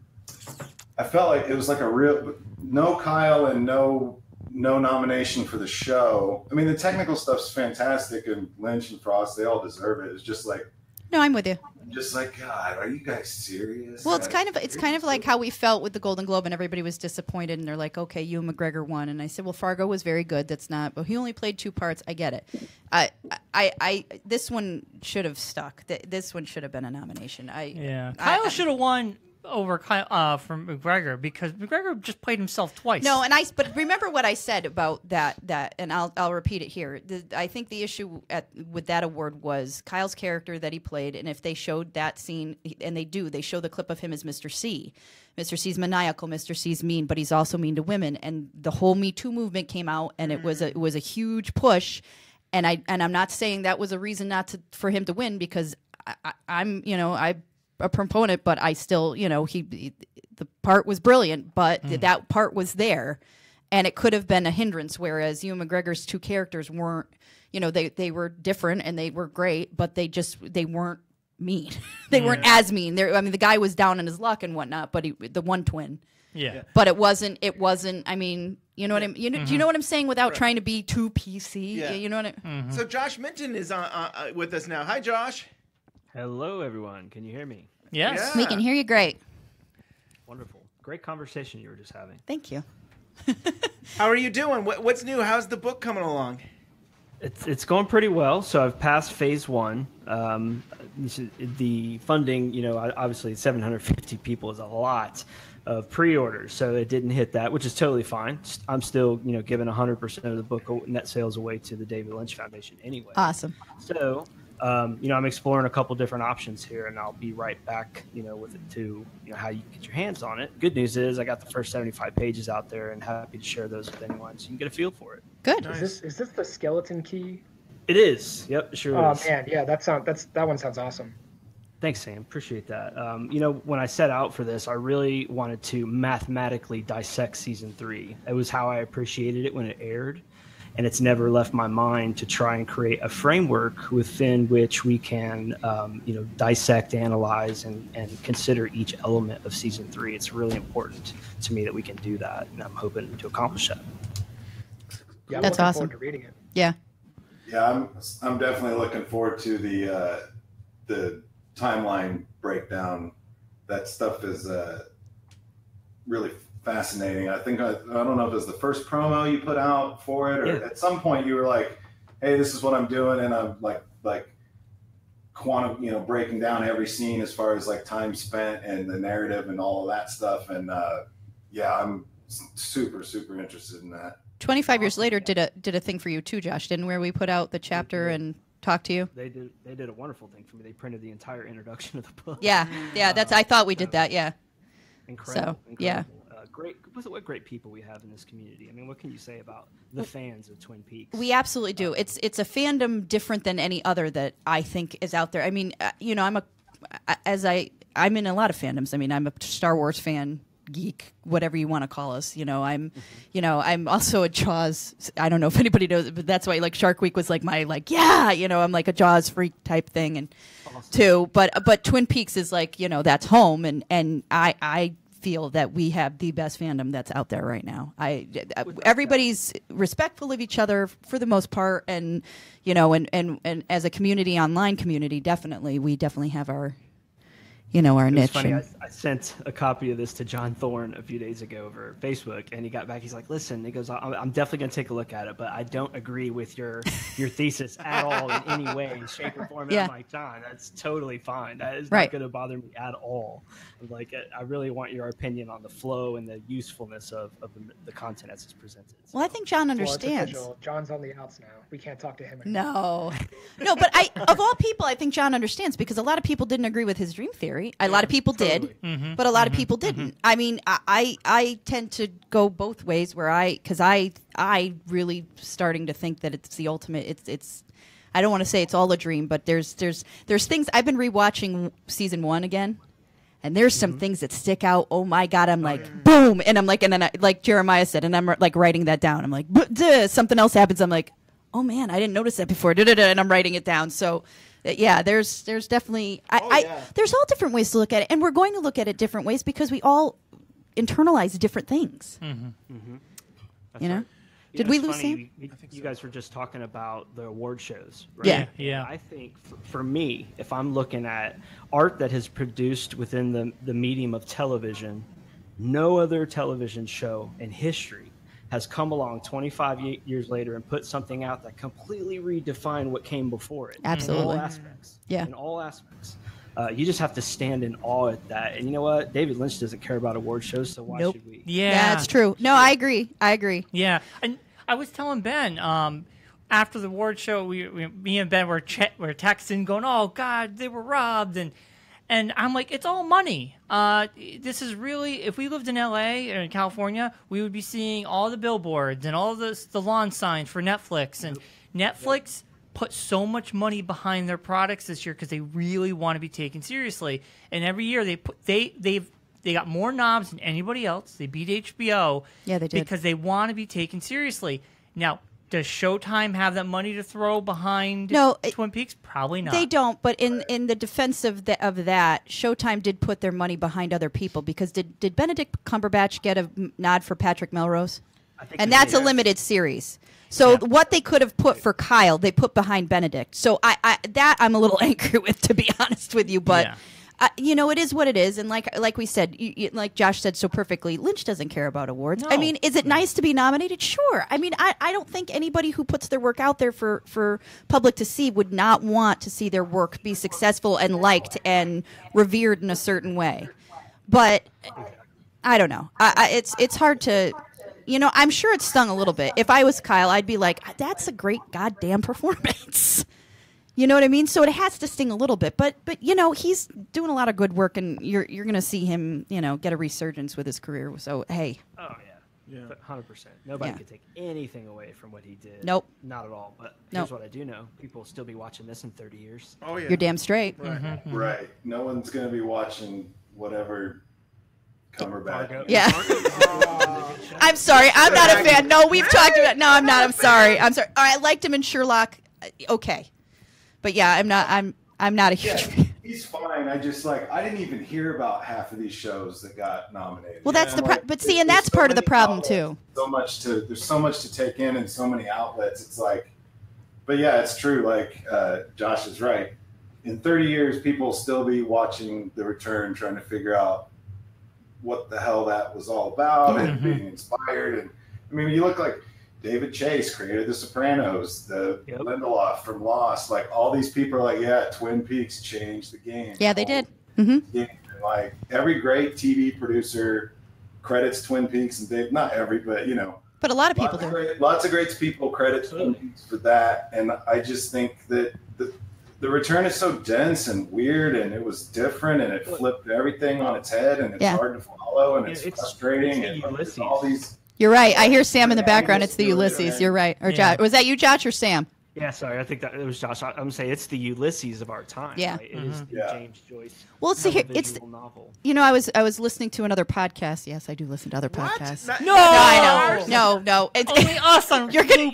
I felt like it was like a real no Kyle and no nomination for the show. I mean, the technical stuff's fantastic, and Lynch and Frost, they all deserve it. It's just like. No, I'm with you. Just like, God, are you guys serious? Well, it's kind of like how we felt with the Golden Globe, and everybody was disappointed, and they're like, okay, Ewan McGregor won, and I said, well, Fargo was very good. That's not, but he only played 2 parts. I get it. This one should have stuck. This one should have been a nomination. Kyle should have won over Kyle from McGregor because McGregor just played himself twice. No, but remember what I said about that, and I'll repeat it here. I think the issue with that award was Kyle's character that he played, and if they showed that scene, and they show the clip of him as Mr. C. Mr. C's maniacal, Mr. C's mean, but he's also mean to women, and the whole Me Too movement came out, and it was a huge push, and I'm not saying that was a reason for him to win because I'm a proponent, but I still, the part was brilliant, but that part was there, and it could have been a hindrance. Whereas Ewan McGregor's 2 characters weren't, they were different and they were great, but they weren't mean. They weren't as mean. The guy was down on his luck and whatnot, but the one twin. Yeah. But it wasn't. I mean, you know what I mean. Do you know what I'm saying without trying to be too PC? Yeah. You know what I mean. So Josh Minton is on with us now. Hi, Josh. Hello, everyone. Can you hear me? Yes. We can hear you great. Wonderful. Great conversation you were just having. Thank you. How are you doing? What's new? How's the book coming along? It's going pretty well. So I've passed phase 1. The funding, obviously 750 people is a lot of pre-orders, so it didn't hit that, which is totally fine. I'm still, giving 100% of the book net sales away to the David Lynch Foundation anyway. Awesome. So, I'm exploring a couple different options here, and I'll be right back, with it too, how you can get your hands on it. Good news is I got the first 75 pages out there and happy to share those with anyone so you can get a feel for it. Good. Nice. Is this the skeleton key? It is. Yep, it sure is. Oh man, yeah, that one sounds awesome. Thanks, Sam. Appreciate that. When I set out for this, I really wanted to mathematically dissect season 3. It was how I appreciated it when it aired. And it's never left my mind to try and create a framework within which we can, dissect, analyze, and consider each element of season 3. It's really important to me that we can do that, and I'm hoping to accomplish that. Yeah, that's I'm looking awesome. forward to reading it. Yeah. Yeah, I'm definitely looking forward to the timeline breakdown. That stuff is really fascinating. I think I don't know if it was the first promo you put out for it, or at some point you were like, "Hey, this is what I'm doing," and I'm like quantum, breaking down every scene as far as like time spent and the narrative and all of that stuff. And I'm super interested in that. 25 years later did a thing for you too, Josh, didn't where we put out the chapter and talked to you? They did a wonderful thing for me. They printed the entire introduction of the book. Yeah, I thought we did that, yeah. Incredible. Yeah. What great people we have in this community. I mean, what can you say about the fans of Twin Peaks? We absolutely do. It's a fandom different than any other that I think is out there. I mean, I'm in a lot of fandoms. I mean, I'm a Star Wars fan, geek, whatever you want to call us. I'm also a Jaws. I don't know if anybody knows, but that's why Shark Week was I'm like a Jaws freak type thing, and awesome. Too. But Twin Peaks is that's home, and I feel that we have the best fandom that's out there right now. Everybody's respectful of each other for the most part, and and as a community, online community, we definitely have our our niche. Funny, I sent a copy of this to John Thorne a few days ago over Facebook, and he got back. He's like, "Listen," he goes, "I'm definitely going to take a look at it, but I don't agree with your thesis at all in any way, shape, or form." And I'm like, "John, that's totally fine. That is not going to bother me at all. Like, I really want your opinion on the flow and the usefulness of the content as it's presented." So, well, I think John understands. Well, John's on the outs now. We can't talk to him anymore. No, but of all people, I think John understands because a lot of people didn't agree with his dream theory. A lot of people did, but a lot of people didn't. I mean, I tend to go both ways where because I really starting to think that it's the ultimate. I don't want to say it's all a dream, but there's things. I've been rewatching season 1 again, and there's some things that stick out. Oh my God, I'm like, boom, and I'm like, and then like Jeremiah said, and I'm like writing that down. I'm like, something else happens. I'm like, oh man, I didn't notice that before. And I'm writing it down. So yeah, there's definitely there's all different ways to look at it, and we're going to look at it different ways because we all internalize different things. You know. Did we lose him? You guys were just talking about the award shows, right? Yeah. Yeah. I think for me, if I'm looking at art that has produced within the medium of television, no other television show in history has come along 25 years later and put something out that completely redefined what came before it. Absolutely. In all aspects. Yeah. In all aspects. You just have to stand in awe at that. And you know what? David Lynch doesn't care about award shows, so why should we? Yeah, it's true. No, I agree. Yeah, and I was telling Ben after the award show, me and Ben were texting, going, "Oh God, they were robbed," and I'm like, "It's all money. This is really, if we lived in LA or in California, we would be seeing all the billboards and all the lawn signs for Netflix, and Netflix put so much money behind their products this year because they really want to be taken seriously, and every year they got more knobs than anybody else. They beat HBO. Yeah, they did. Because they want to be taken seriously. Now, does Showtime have that money to throw behind Twin Peaks? Probably not. They don't. But in the defense of that, Showtime did put their money behind other people because did Benedict Cumberbatch get a nod for Patrick Melrose? And that's a limited series. So what they could have put for Kyle, they put behind Benedict. So I'm a little angry with, to be honest with you, but. It is what it is, and like we said, like Josh said so perfectly, Lynch doesn't care about awards. No. I mean, is it nice to be nominated? Sure. I mean, I don't think anybody who puts their work out there for public to see would not want to see their work be successful and liked and revered in a certain way. But I don't know. It's hard to. I'm sure it stung a little bit. If I was Kyle, I'd be like, "That's a great goddamn performance." You know what I mean? So it has to sting a little bit, but he's doing a lot of good work, and you're going to see him, get a resurgence with his career. So hey. Oh yeah, 100%. Nobody could take anything away from what he did. Nope, not at all. But here's what I do know: people will still be watching this in 30 years. Oh yeah, you're damn straight. Right, right. No one's going to be watching whatever. Cumberbatch. Yeah. I'm sorry. I'm not a fan. No, we've talked about. No, I'm not. I'm sorry. All right, I liked him in Sherlock. Okay. But yeah, I'm not a huge fan. He's fine. I didn't even hear about half of these shows that got nominated. Well, that's but see, and that's part of the problem too. There's so much to take in and so many outlets. It's like, but yeah, it's true. Like Josh is right. In 30 years, people will still be watching The Return, trying to figure out what the hell that was all about and being inspired. And I mean, you look like David Chase created The Sopranos, Lindelof from Lost. Like all these people are like, yeah, Twin Peaks changed the game. Yeah, they did. And like every great TV producer credits Twin Peaks, and not every, but But a lot of people do. Lots of great people credit Twin Peaks for that, and I just think that the Return is so dense and weird, and it was different, and it flipped everything on its head, and it's hard to follow, and it's frustrating, and all these. You're right. I hear Sam in the background. It's the Ulysses. You're right. Or Josh. Was that you, Josh, or Sam? Yeah, sorry. I think that it was Josh. I'm going to say it's the Ulysses of our time. Yeah. Right? It is the James Joyce. Well, see here. It's novel. I was listening to another podcast. Yes, I do listen to other podcasts. No, I know. No. It's only us on. You're gonna.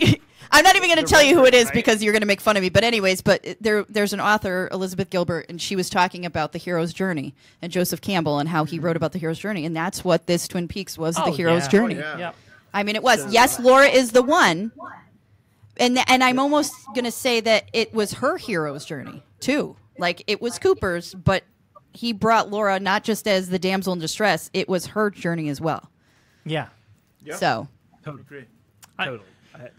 I'm not even going to tell you who it is because you're going to make fun of me. But anyways, there's an author, Elizabeth Gilbert, and she was talking about the hero's journey and Joseph Campbell and how he wrote about the hero's journey, and that's what this Twin Peaks was, the hero's journey. Yep. I mean, it was. Yes, Laura is the one, and I'm almost going to say that it was her hero's journey too. Like it was Cooper's, but he brought Laura not just as the damsel in distress; it was her journey as well. Yeah. Yep. So. Totally.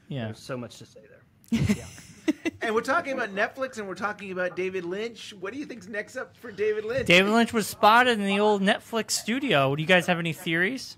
There's so much to say there. Yeah. And we're talking about Netflix, and we're talking about David Lynch. What do you think's next up for David Lynch? David Lynch was spotted in the old Netflix studio. Do you guys have any theories?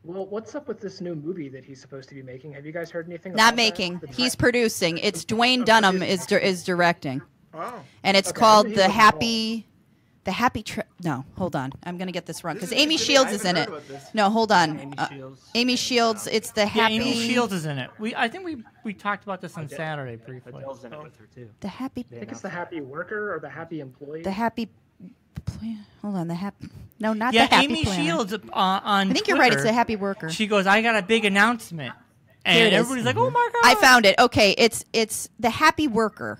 Well, what's up with this new movie that he's supposed to be making? Have you guys heard anything? Not about making. That? He's producing. It's Dwayne Dunham is directing. Oh. And it's Okay, called he's the looking Happy No, hold on. I'm going to get this wrong because This is Amy interesting. Shields I is in haven't it. heard about this. No, hold on. Amy Shields. Amy Shields. It's the Yeah, happy. Amy Shields is in it. I think we talked about this on Saturday briefly. Adele's in it with her too. The happy. I think it's the happy worker or the happy employee. The happy. Hold on. The happy. No, not Yeah, the happy. Amy planner. Shields on I think you're right. It's Twitter, the happy worker. She goes, "I got a big announcement," Here and it is. everybody's like, "Oh my god!" I found it. Okay, it's the happy worker,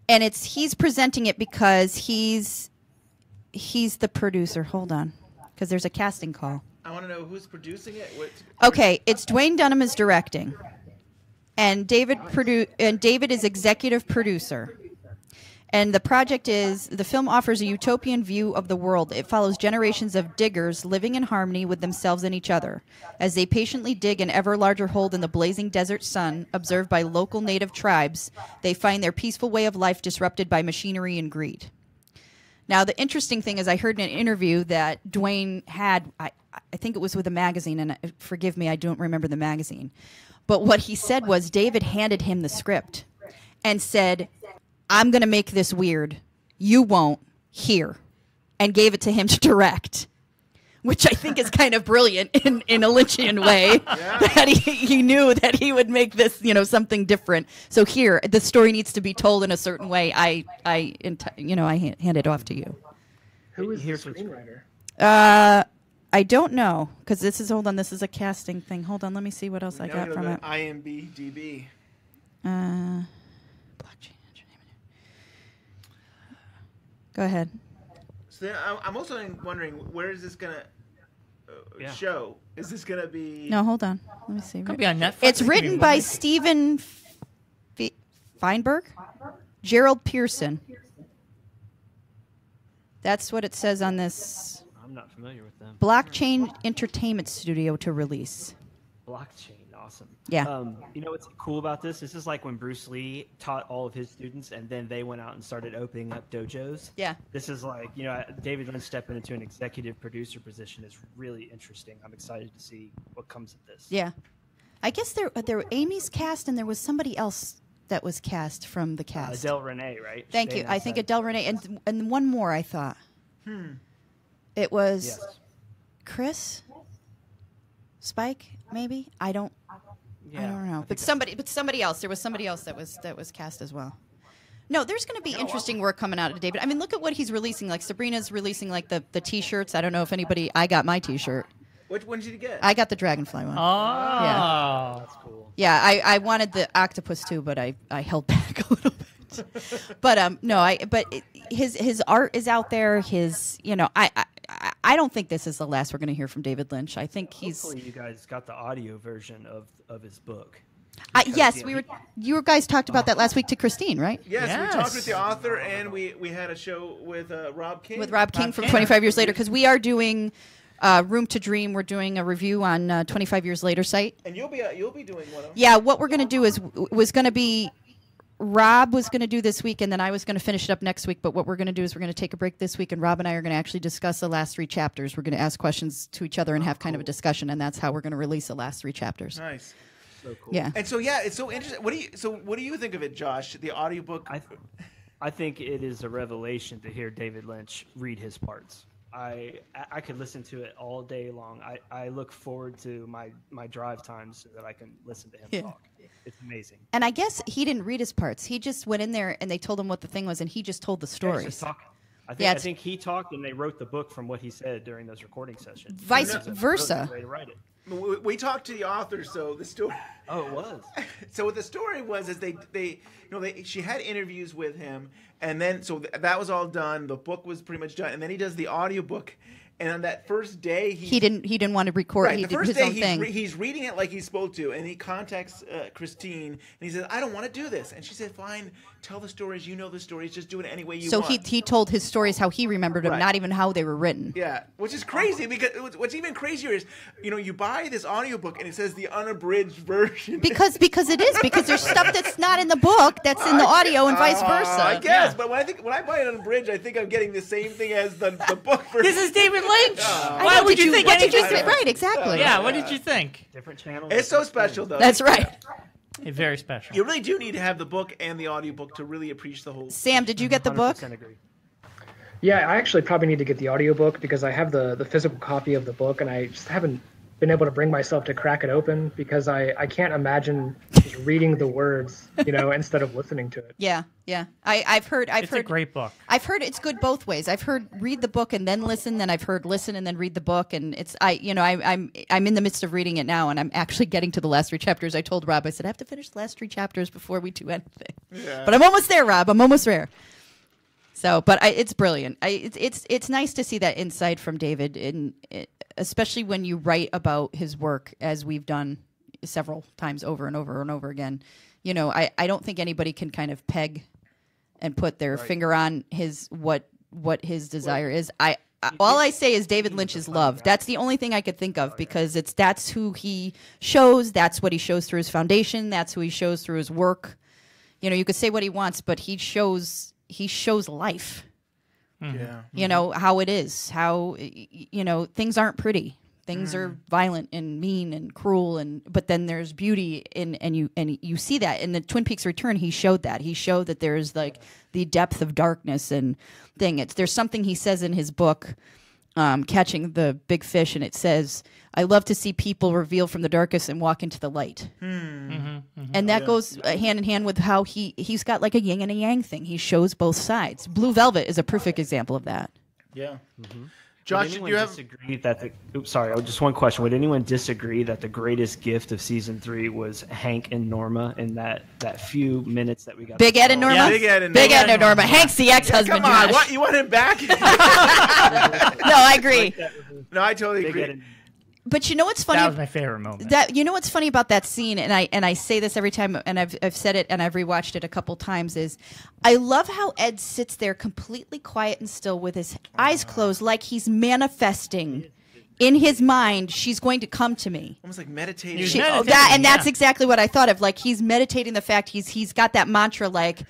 and he's presenting it because he's the producer. Hold on, because there's a casting call. I want to know who's producing it. Okay, it's Dwayne Dunham is directing, and David is executive producer. And the project is the film offers a utopian view of the world. It follows generations of diggers living in harmony with themselves and each other. As they patiently dig an ever larger hole in the blazing desert sun, observed by local native tribes, they find their peaceful way of life disrupted by machinery and greed. Now, the interesting thing is I heard in an interview that Dwayne had, I think it was with a magazine, and forgive me, I don't remember the magazine. But what he said was David handed him the script and said, I'm going to make this weird. You won't. Here. And gave it to him to direct. Which I think is kind of brilliant in a Lynchian way. That he knew that he would make this, something different. So here, the story needs to be told in a certain way. I hand it off to you. Who is the screenwriter? I don't know. Because this is a casting thing. Hold on, let me see what else I got from it. IMDb. Blockchain. Go ahead. So then I'm also wondering, where is this gonna show? Is this gonna be? No, hold on. Let me see. Could be on Netflix. It's written by Steven Feinberg, Gerald Pearson. That's what it says on this. I'm not familiar with them. Blockchain Entertainment Studio to release. Blockchain, awesome. Yeah. You know what's cool about this? This is like when Bruce Lee taught all of his students, and then they went out and started opening up dojos. Yeah. This is like, David Lynch stepping into an executive producer position is really interesting. I'm excited to see what comes of this. Yeah. I guess there Amy's cast, and there was somebody else that was cast from the cast. Adele Renee, right? Thank you. I think Adele Renee, and one more I thought. It was Chris Spike, maybe. I don't know. But somebody else. There was somebody else that was cast as well. No, there's going to be interesting work coming out of David. I mean, look at what he's releasing. Like Sabrina's releasing like the T-shirts. I don't know if anybody. I got my T-shirt. Which one did you get? I got the Dragonfly one. Oh, yeah. That's cool. Yeah, I wanted the octopus too, but I held back a little bit. But his art is out there. I don't think this is the last we're going to hear from David Lynch. I think Hopefully you guys got the audio version of his book. Yes, you guys talked about that last week to Christine, right? Yes, we talked with the author, and we had a show with Rob King. With Rob King from 25 Years Later, because we are doing Room to Dream. We're doing a review on 25 Years Later site. And you'll be doing one of them. Yeah, what we're going to do was going to be Rob was going to do this week, and then I was going to finish it up next week. But what we're going to do is we're going to take a break this week, and Rob and I are going to actually discuss the last 3 chapters. We're going to ask questions to each other and have kind of a discussion, and that's how we're going to release the last 3 chapters. Nice. So cool. Yeah. And so it's so interesting. What do you think of it, Josh? The audiobook? I think it is a revelation to hear David Lynch read his parts. I could listen to it all day long. I look forward to my drive times so that I can listen to him talk. It's amazing. And I guess he didn't read his parts. He just went in there and they told him what the thing was, and he just told the stories. I think he talked and they wrote the book from what he said during those recording sessions. Vice versa. Way to write it. We talked to the author, so the story. Oh, it was. So what the story was is she had interviews with him, and then that was all done. The book was pretty much done, and then he does the audiobook. And on that first day, he didn't want to record. Right, he did the first his day own thing. He's reading it like he's supposed to, and he contacts Christine, and he says, "I don't want to do this," and she said, "Fine, tell the stories. You know the stories. Just do it any way you want." So he told his stories how he remembered them, not even how they were written. Yeah, which is crazy because what's even crazier is you buy this audiobook and it says the unabridged version. Because it is because there's stuff that's not in the book that's in the audio and vice versa. I guess, but when I buy it unabridged, I think I'm getting the same thing as the book version. This is David Lynch. Why would you think anything? Right, exactly. Yeah, what did you think? Different channels. It's so special, though. That's right. Very special. You really do need to have the book and the audiobook to really appreciate the whole. Sam, did you get the book? Agree. Yeah, I actually probably need to get the audiobook because I have the physical copy of the book and I just haven't been able to bring myself to crack it open because I can't imagine just reading the words, instead of listening to it. Yeah, yeah. I've heard It's a great book. I've heard it's good both ways. I've heard read the book and then listen, then I've heard listen and then read the book, and I'm in the midst of reading it now, and I'm actually getting to the last 3 chapters. I told Rob, I said I have to finish the last 3 chapters before we do anything. Yeah. But I'm almost there, Rob. I'm almost there. So, but it's brilliant. It's nice to see that insight from David, especially when you write about his work, as we've done several times over and over and over again. I don't think anybody can kind of peg and put their finger on what his desire is. All I say is David Lynch is love. That's the only thing I could think of, because that's who he shows. That's what he shows through his foundation. That's who he shows through his work. You could say what he wants, but he shows life. Yeah. How it is, how things aren't pretty, things are violent and mean and cruel, but then there's beauty and you see that in the Twin Peaks Return. He showed that there's like the depth of darkness and thing. There's something he says in his book, Catching the Big Fish, and it says, I love to see people reveal from the darkness and walk into the light. And that goes hand in hand with how he's got like a yin and a yang thing. He shows both sides. Blue Velvet is a perfect example of that. Yeah. Josh, do you disagree that sorry, just one question. Would anyone disagree that the greatest gift of season 3 was Hank and Norma in that few minutes that we got? Big Ed and Norma? Yeah. Big Ed and Norma. Hank's the ex-husband. Come on, you want him back? No, I agree. No, I totally agree. But you know what's funny? That was my favorite moment. What's funny about that scene, and I say this every time, and I've said it, and I've rewatched it a couple times, is I love how Ed sits there completely quiet and still with his eyes closed, like he's manifesting in his mind, she's going to come to me. Almost like meditating. That's exactly what I thought of. Like he's meditating the fact he's got that mantra, like,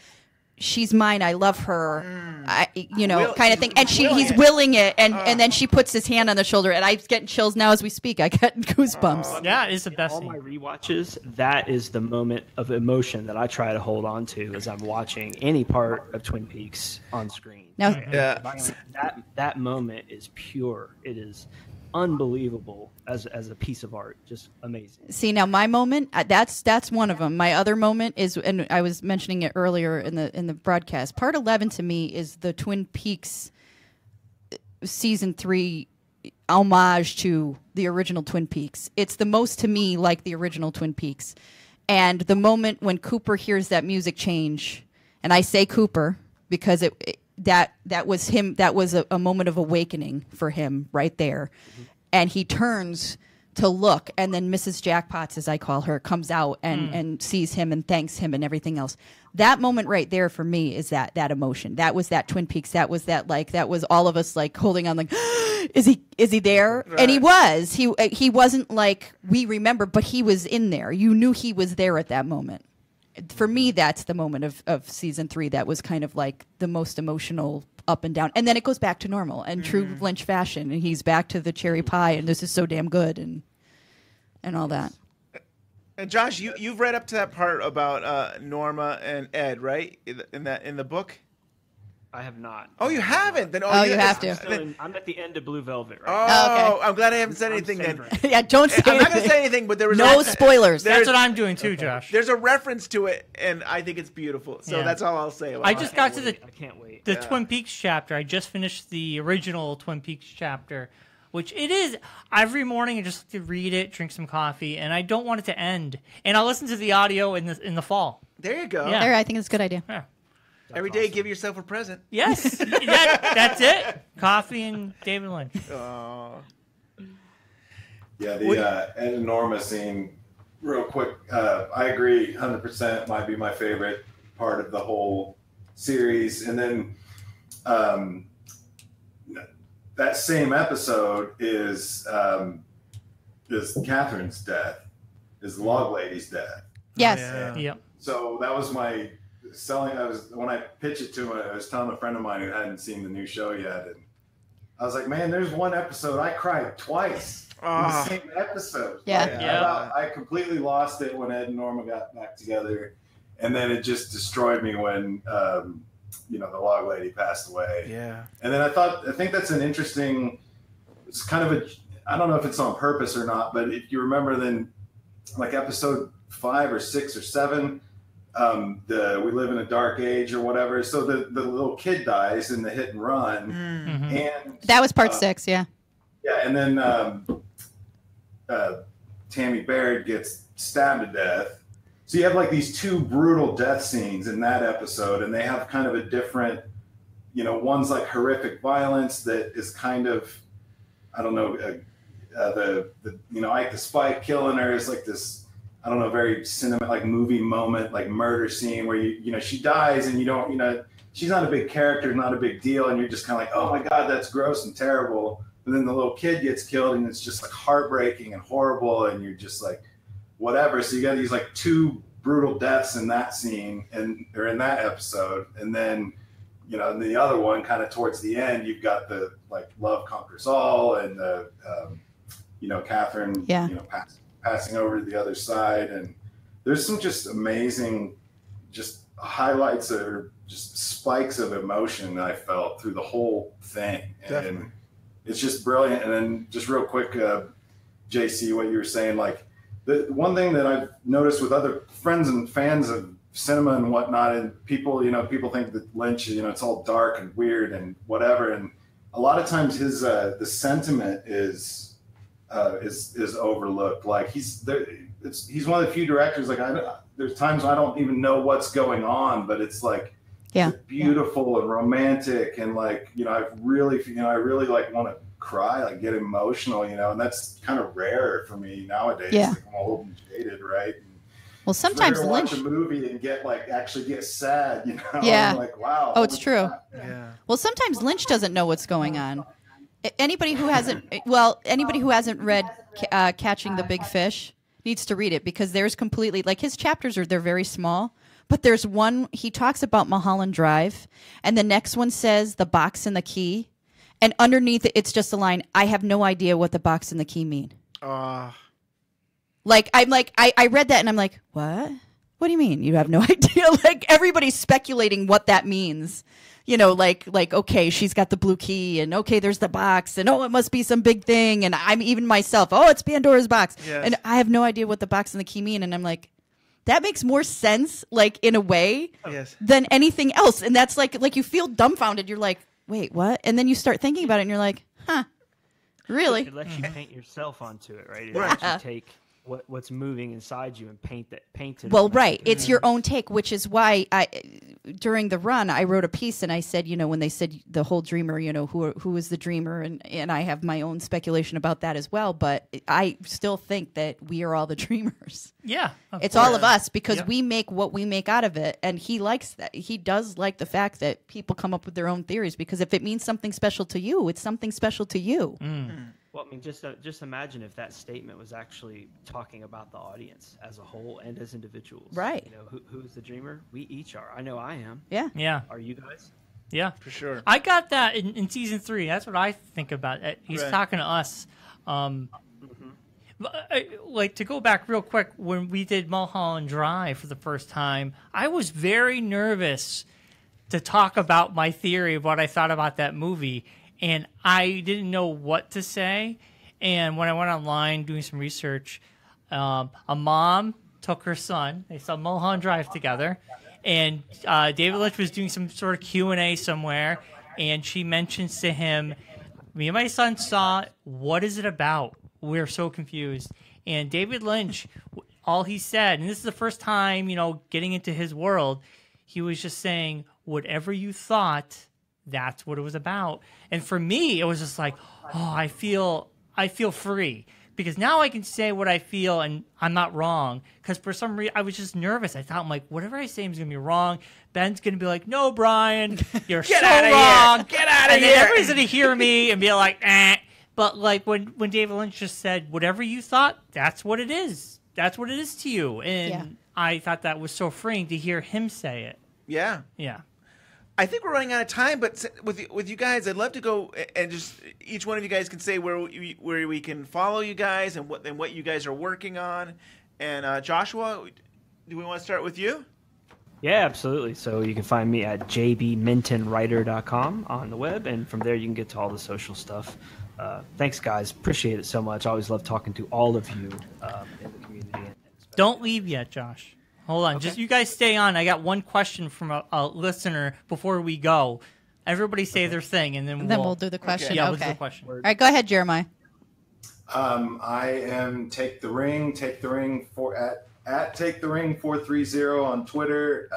she's mine, I love her, kind of thing. And he's willing it, and then she puts his hand on the shoulder, and I'm getting chills now as we speak. I get goosebumps. Yeah, it's the best all scene. My rewatches, that is the moment of emotion that I try to hold on to as I'm watching any part of Twin Peaks on screen. Now, that moment is pure. It is unbelievable as a piece of art, just amazing. See, now my moment, that's one of them. My other moment is, and I was mentioning it earlier in the broadcast, part 11 to me is the Twin Peaks season 3 homage to the original Twin Peaks. It's the most to me like the original Twin Peaks. And the moment when Cooper hears that music change, and I say Cooper because that was him. That was a moment of awakening for him right there. And he turns to look, and then Mrs. Jackpots, as I call her, comes out and sees him and thanks him and everything else. That moment right there for me is that emotion. That was that Twin Peaks. That was that was all of us like holding on, like, is he there? Right. And he was. He wasn't like we remember, but he was in there. You knew he was there at that moment. For me, that's the moment of season 3 that was kind of like the most emotional up and down. And then it goes back to normal and true Lynch fashion. And he's back to the cherry pie and this is so damn good and all that. And Josh, you've read up to that part about Norma and Ed, right? In the book? I have not. Oh, you haven't? Then you have to. I'm at the end of Blue Velvet right now. Okay. I'm glad I haven't said anything then. Yeah, don't say anything. I'm not going to say anything, but there was no spoilers. That's what I'm doing too, Josh. There's a reference to it, and I think it's beautiful. So that's all I'll say about it. I just got to I can't wait. The Twin Peaks chapter. I just finished the original Twin Peaks chapter, which it is every morning. I just like to read it, drink some coffee, and I don't want it to end. And I'll listen to the audio in the fall. There you go. Yeah. There, I think it's a good idea. Yeah. Every day, give yourself a present. Yes, that's it. Coffee and David Lynch. Yeah, the Ed and Norma scene, real quick. I agree, 100%. Might be my favorite part of the whole series. And then that same episode is Catherine's death, is the log lady's death. Yes. Yep. So that was my when I pitched it to him, I was telling a friend of mine who hadn't seen the new show yet, and I was like, man, there's one episode I cried twice in the same episode. Yeah. I completely lost it when Ed and Norma got back together, and then it just destroyed me when the log lady passed away. Yeah. And then I think that's an interesting. It's kind of I don't know if it's on purpose or not, but if you remember, then like episode 5 or 6 or 7. We live in a dark age or whatever. So the little kid dies in the hit and run, and that was part 6. Yeah. Yeah, and then Tammy Baird gets stabbed to death. So you have like these 2 brutal death scenes in that episode, and they have kind of a different, one's like horrific violence that is kind of, I don't know, Ike the Spike killing her is like this. I don't know, very cinematic, like movie moment, like murder scene where she dies and you don't, she's not a big character, not a big deal. And you're just kind of like, oh my God, that's gross and terrible. But then the little kid gets killed and it's just like heartbreaking and horrible. And you're just like, whatever. So you got these like 2 brutal deaths in that scene or in that episode. And then, in the other one kind of towards the end, you've got the like love conquers all and the, Catherine, passing over to the other side, and there's some just amazing just highlights or just spikes of emotion that I felt through the whole thing. Definitely. And it's just brilliant. And then just real quick, JC, what you were saying, like the one thing that I've noticed with other friends and fans of cinema and whatnot, and people think that Lynch, it's all dark and weird and whatever, and a lot of times his the sentiment is overlooked. Like he's one of the few directors, like there's times I don't even know what's going on, but it's like beautiful and romantic, and like I really like want to cry, like get emotional, and that's kind of rare for me nowadays. Yeah. Like I'm old and jaded, right? Well, sometimes Lynch Lynch watch a movie and actually get sad, Yeah. I'm like, wow. Oh, it's true. Yeah. Well, sometimes Lynch doesn't know what's going on. Anybody who hasn't read Catching the Big Fish needs to read it, because there's completely, like, his chapters they're very small, but there's one, he talks about Mulholland Drive, and the next one says the box and the key, and underneath it, it's just a line, I have no idea what the box and the key mean. I read that and I'm like, what? What do you mean you have no idea? Like, everybody's speculating what that means. Okay, she's got the blue key, and okay, there's the box, and it must be some big thing, and I'm even myself, it's Pandora's box. Yes. And I have no idea what the box and the key mean, and I'm like, that makes more sense, like, in a way, than anything else. And that's like you feel dumbfounded. You're like, wait, what? And then you start thinking about it, and you're like, huh, really? It lets you paint yourself onto it, right? It Right. lets you take what's moving inside you and paint it. Well, right. It's your own take, which is why during the run, I wrote a piece and I said, when they said the whole dreamer, who is the dreamer? And I have my own speculation about that as well. But I still think that we are all the dreamers. Yeah. It's all of us, because we make what we make out of it. And he likes that. He does like the fact that people come up with their own theories, because if it means something special to you, it's something special to you. Well, I mean, just imagine if that statement was actually talking about the audience as a whole and as individuals. Right. Who is the dreamer? We each are. I know I am. Yeah. Yeah. Are you guys? Yeah. For sure. I got that in season 3. That's what I think about it. He's talking to us. Like, to go back real quick, when we did Mulholland Drive for the first time, I was very nervous to talk about my theory of what I thought about that movie. And I didn't know what to say. And when I went online doing some research, a mom took her son. They saw Mulholland Drive together. And David Lynch was doing some sort of Q&A somewhere. And she mentions to him, me and my son saw it. What is it about? We're so confused. And David Lynch, all he said, and this is the first time, getting into his world, he was just saying, whatever you thought, that's what it was about. And for me, it was just like, I feel free, because now I can say what I feel and I'm not wrong. Because for some reason, I was just nervous. I thought, whatever I say is going to be wrong. Ben's going to be like, no, Brian, you're so wrong. Get out of here. And then everybody's going to hear me and be like, eh. But like when David Lynch just said, whatever you thought, that's what it is. That's what it is to you. And I thought that was so freeing to hear him say it. Yeah. Yeah. I think we're running out of time, but with you guys, I'd love to go and just each one of you guys can say where we can follow you guys and what you guys are working on. And Joshua, do we want to start with you? Yeah, absolutely. So you can find me at jbmintonwriter.com on the web, and from there you can get to all the social stuff. Thanks, guys. Appreciate it so much. I always love talking to all of you in the community. Don't leave yet, Josh. Hold on. Just you guys stay on. I got one question from a listener before we go. Everybody say their thing, and then we'll do the question. Yeah, okay. we'll do the question. All right, go ahead, Jeremiah. I am Take the Ring at Take the Ring 430 on Twitter.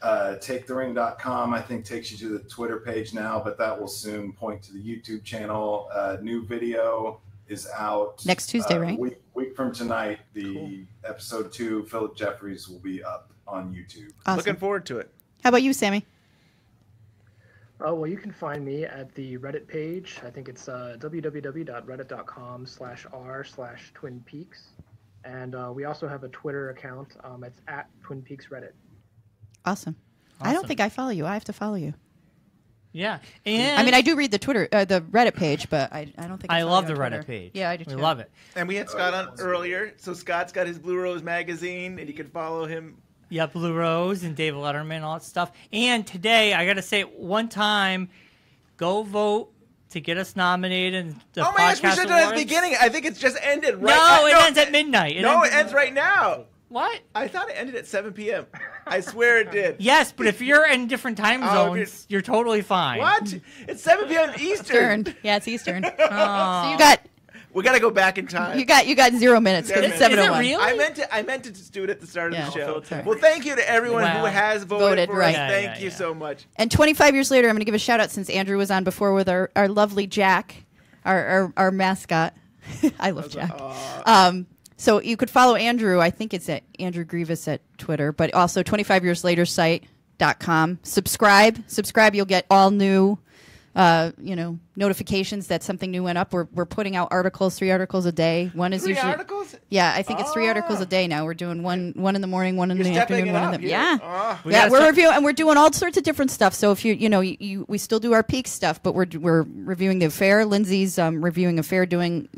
TakeTheRing.com, I think, takes you to the Twitter page now, but that will soon point to the YouTube channel. New video is out next Tuesday, right? Week from tonight. The episode 2, Philip Jeffries, will be up on YouTube. Awesome. Looking forward to it. How about you, Sammy? Well, you can find me at the Reddit page. I think it's www.reddit.com/r/Twin Peaks. And we also have a Twitter account. It's at Twin Peaks Reddit. Awesome. I don't think I follow you. I have to follow you. Yeah. And I mean, I do read the Reddit page, but I don't think I love the Twitter. Reddit page. Yeah, I do too. We love it. And we had Scott on earlier. So Scott's got his Blue Rose magazine, and you can follow him. Yeah, Blue Rose and David Letterman, all that stuff. And today, I got to say, one time, go vote to get us nominated in the Oh my gosh, we should have done it at the beginning. I think it's just ended right now. No, it ends at midnight. It ends right now. What? I thought it ended at 7 p.m. I swear it did. Yes, but if you're in different time zones, you're totally fine. What? It's 7 p.m. Eastern. Yeah, it's Eastern. Oh. So you got. We got to go back in time. You got 0 minutes because it's 7:01. Really? I meant to just do it at the start of the show. Right. Well, thank you to everyone who has voted for right. us. Thank you so much. And 25 years later, I'm going to give a shout out since Andrew was on before with our lovely Jack, our mascot. I love Jack. So you could follow Andrew. I think it's at Andrew Grievous at Twitter, but also 25yearslatersite.com. Subscribe. You'll get all new notifications that something new went up. We're putting out articles, 3 articles a day. One is 3 usually articles? Yeah, I think it's 3 articles a day now. We're doing one in the morning, one in the afternoon, one in the we're reviewing, and we're doing all sorts of different stuff. So if we still do our peak stuff, but we're reviewing the affair. Lindsay's reviewing affair, doing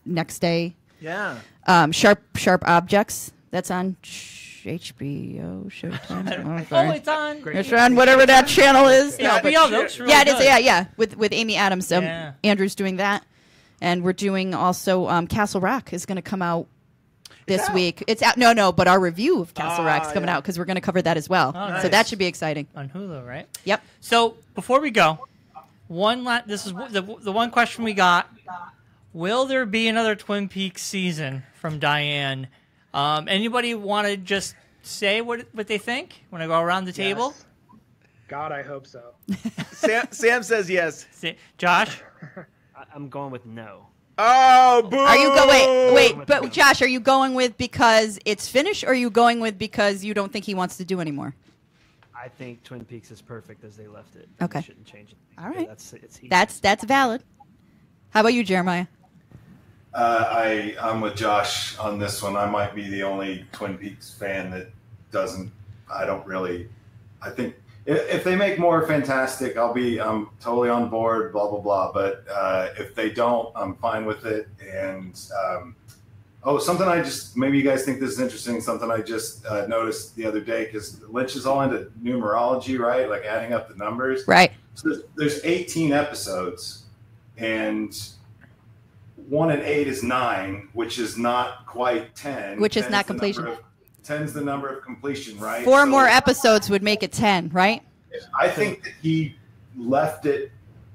next day. Yeah. Sharp Objects. That's on HBO, Showtime. It's on. It's on whatever that channel is. HBO looks really it is. good. Yeah. With Amy Adams. Andrew's doing that, and we're doing also Castle Rock is going to come out this week. It's out. No, but our review of Castle Rock's coming out because we're going to cover that as well. Oh, nice. So that should be exciting On Hulu, right? Yep. So before we go, this is the one question we got. Will there be another Twin Peaks season from Diane? Anybody want to just say what they think? Want to go around the table? God, I hope so. Sam says yes. Josh? I'm going with no. Oh, boo! Are you wait, but Josh, are you going with because it's finished, or are you going with because you don't think he wants to do anymore? I think Twin Peaks is perfect as they left it. Okay. They shouldn't change it. All right. That's valid. How about you, Jeremiah? I'm with Josh on this one. I might be the only Twin Peaks fan that doesn't. I think if they make more, fantastic. I'm totally on board. Blah blah blah. But if they don't, I'm fine with it. And something maybe you guys think this is interesting. Something I just noticed the other day, because Lynch is all into numerology, right? Like adding up the numbers. Right. So there's 18 episodes, and 1 and 8 is 9, which is not quite 10. Which is not completion. 10's the number of completion, right? 4 more episodes would make it 10, right? I think that he left it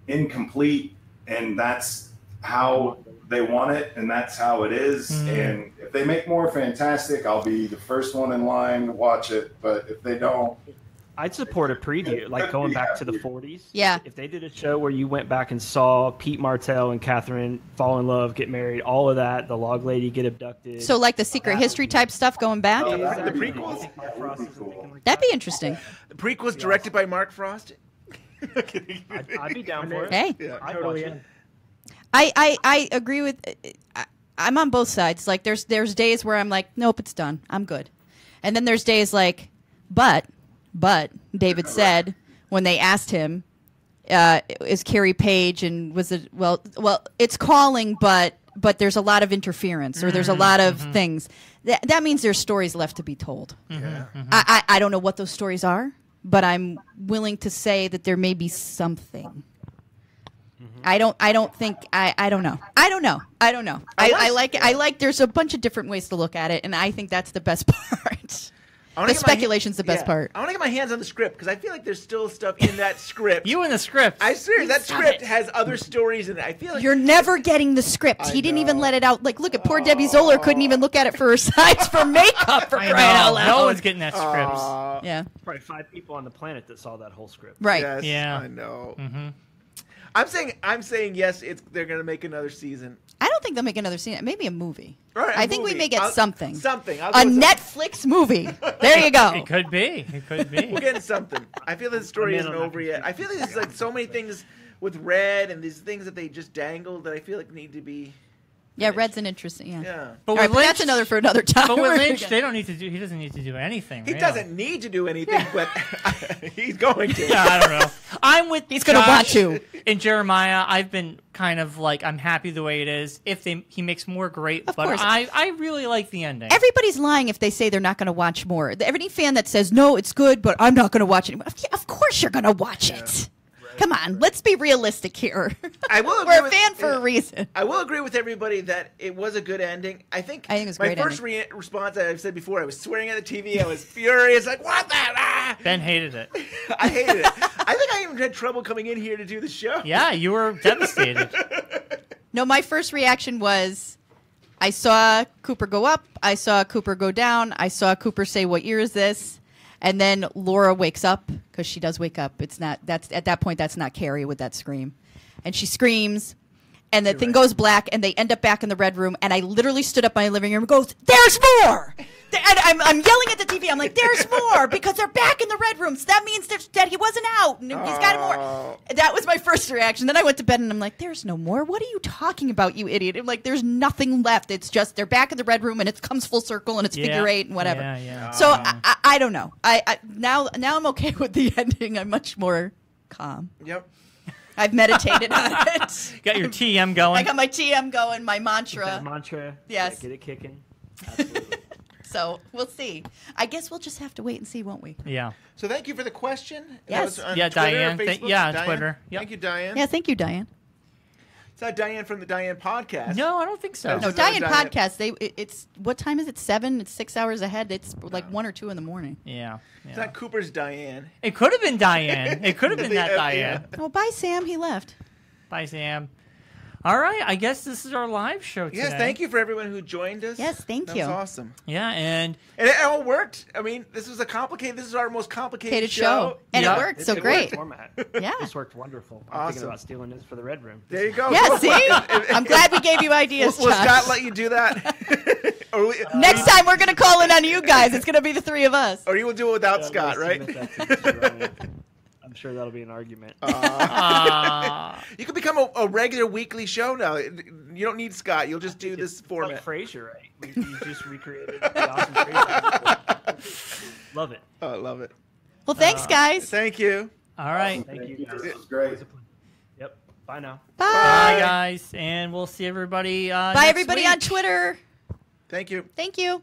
incomplete, and that's how they want it, and that's how it is. And if they make more, fantastic. I'll be the first one in line to watch it. But if they don't, I'd support a preview, like going back to the 40s. Yeah. If they did a show where you went back and saw Pete Martell and Catherine fall in love, get married, all of that, the log lady get abducted. So like the secret history type stuff going back? The prequels? That'd be interesting. The prequels directed by Mark Frost? I'd be down for it. Hey. Yeah, I'd totally in. I agree with... I'm on both sides. Like there's days where I'm like, nope, it's done. I'm good. And then there's days like, but David said when they asked him, is Carrie Page and was it well it's calling, but but there's a lot of interference or there's a lot of things. That means there's stories left to be told. I don't know what those stories are, but I'm willing to say that there may be something. I don't think I don't know. I like it. I like there's a bunch of different ways to look at it, and I think that's the best part. The speculation's the best part. I want to get my hands on the script because I feel like there's still stuff in that script. You and the script. I swear that script has other stories in it. I feel like you're never getting the script. He didn't even let it out. Like, look at poor Debbie Zoller couldn't even look at it for her sides for makeup for crying out loud. No one's getting that script. Yeah, probably 5 people on the planet that saw that whole script. Right. Yes, yeah. I know. I'm saying yes. They're going to make another season. I don't think they'll make another season. Maybe a movie. Right, I think we may get something. Something. A Netflix movie. There you go. It could be. We're getting something. I feel the story isn't over yet. I feel like there's like so many things with Red and these things that they just dangled that I feel like need to be. Yeah, Red's an interesting. Yeah. But, but that's another for another time. But with Lynch, they don't need to do. He doesn't need to do anything. He doesn't need to do anything, but he's going to. Yeah, I don't know. I'm with. He's going to want to. In Jeremiah, I've been kind of like I'm happy the way it is. If he makes more, great. Of but course. I really like the ending. Everybody's lying if they say they're not going to watch more. Every fan that says no, it's good, but I'm not going to watch it. Of course, you're going to watch it. Come on, let's be realistic here. We're a fan for a reason. I will agree with everybody that it was a good ending. I think it was my first response, I've said before, I was swearing at the TV. I was furious, like, what the? Ah! Ben hated it. I hated it. I think I even had trouble coming in here to do the show. Yeah, you were devastated. No, my first reaction was, I saw Cooper go up. I saw Cooper go down. I saw Cooper say, "What year is this?" And then Laura wakes up because she does wake up. That's at that point that's not Carrie with that scream, and she screams, and the thing goes black, and they end up back in the red room. And I literally stood up in my living room and goes, "There's more!" And I'm yelling at the TV. I'm like, "There's more!" Because they're back in the red room. So that means that he wasn't out, and he's got more. That was my first reaction. Then I went to bed, and I'm like, "There's no more. What are you talking about, you idiot?" I'm like, "There's nothing left. It's just they're back in the red room, and it comes full circle, and it's figure 8 and whatever." Yeah. So I don't know. I now I'm okay with the ending. I'm much more calm. Yep. I've meditated on it. Got your TM going. I got my TM going, my mantra. That mantra. Yes. Get it kicking. Absolutely. So we'll see. I guess we'll just have to wait and see, won't we? Yeah. So thank you for the question. Yes. That was on Yeah, Twitter Diane. or Facebook? Diane? Twitter. Yep. Thank you, Diane. Yeah, thank you, Diane. Is that Diane from the Diane podcast? No, I don't think so. No, Diane podcast. It's what time is it? 7. It's 6 hours ahead. It's like 1 or 2 in the morning. Yeah. It's not Cooper's Diane. It could have been Diane. It could have been that Diane. Well, bye, Sam. He left. Bye, Sam. All right, I guess this is our live show today. Yes, thank you for everyone who joined us. Yes, thank you. That was awesome. Yeah, and it all worked. I mean, this was this is our most complicated show. And it worked so great. Format. Yeah. This worked wonderful. I'm Awesome. thinking about stealing this for the Red Room. There you go. Yeah, see? I'm glad we gave you ideas, Will Josh. Scott let you do that? Next time we're going to call in on you guys. It's going to be the 3 of us. Or you will do it without Scott, right? I'm sure that'll be an argument. You can become a regular weekly show now. You don't need Scott. You'll just do this format. Like Frasier, right? You just recreated the awesome Frasier. Love it. Oh, I love it. Well, thanks, guys. Thank you. all right. Thank you guys. This was great. Yep. Bye now. Bye. Bye, guys, and we'll see everybody. Bye, next everybody week. on Twitter. Thank you. Thank you.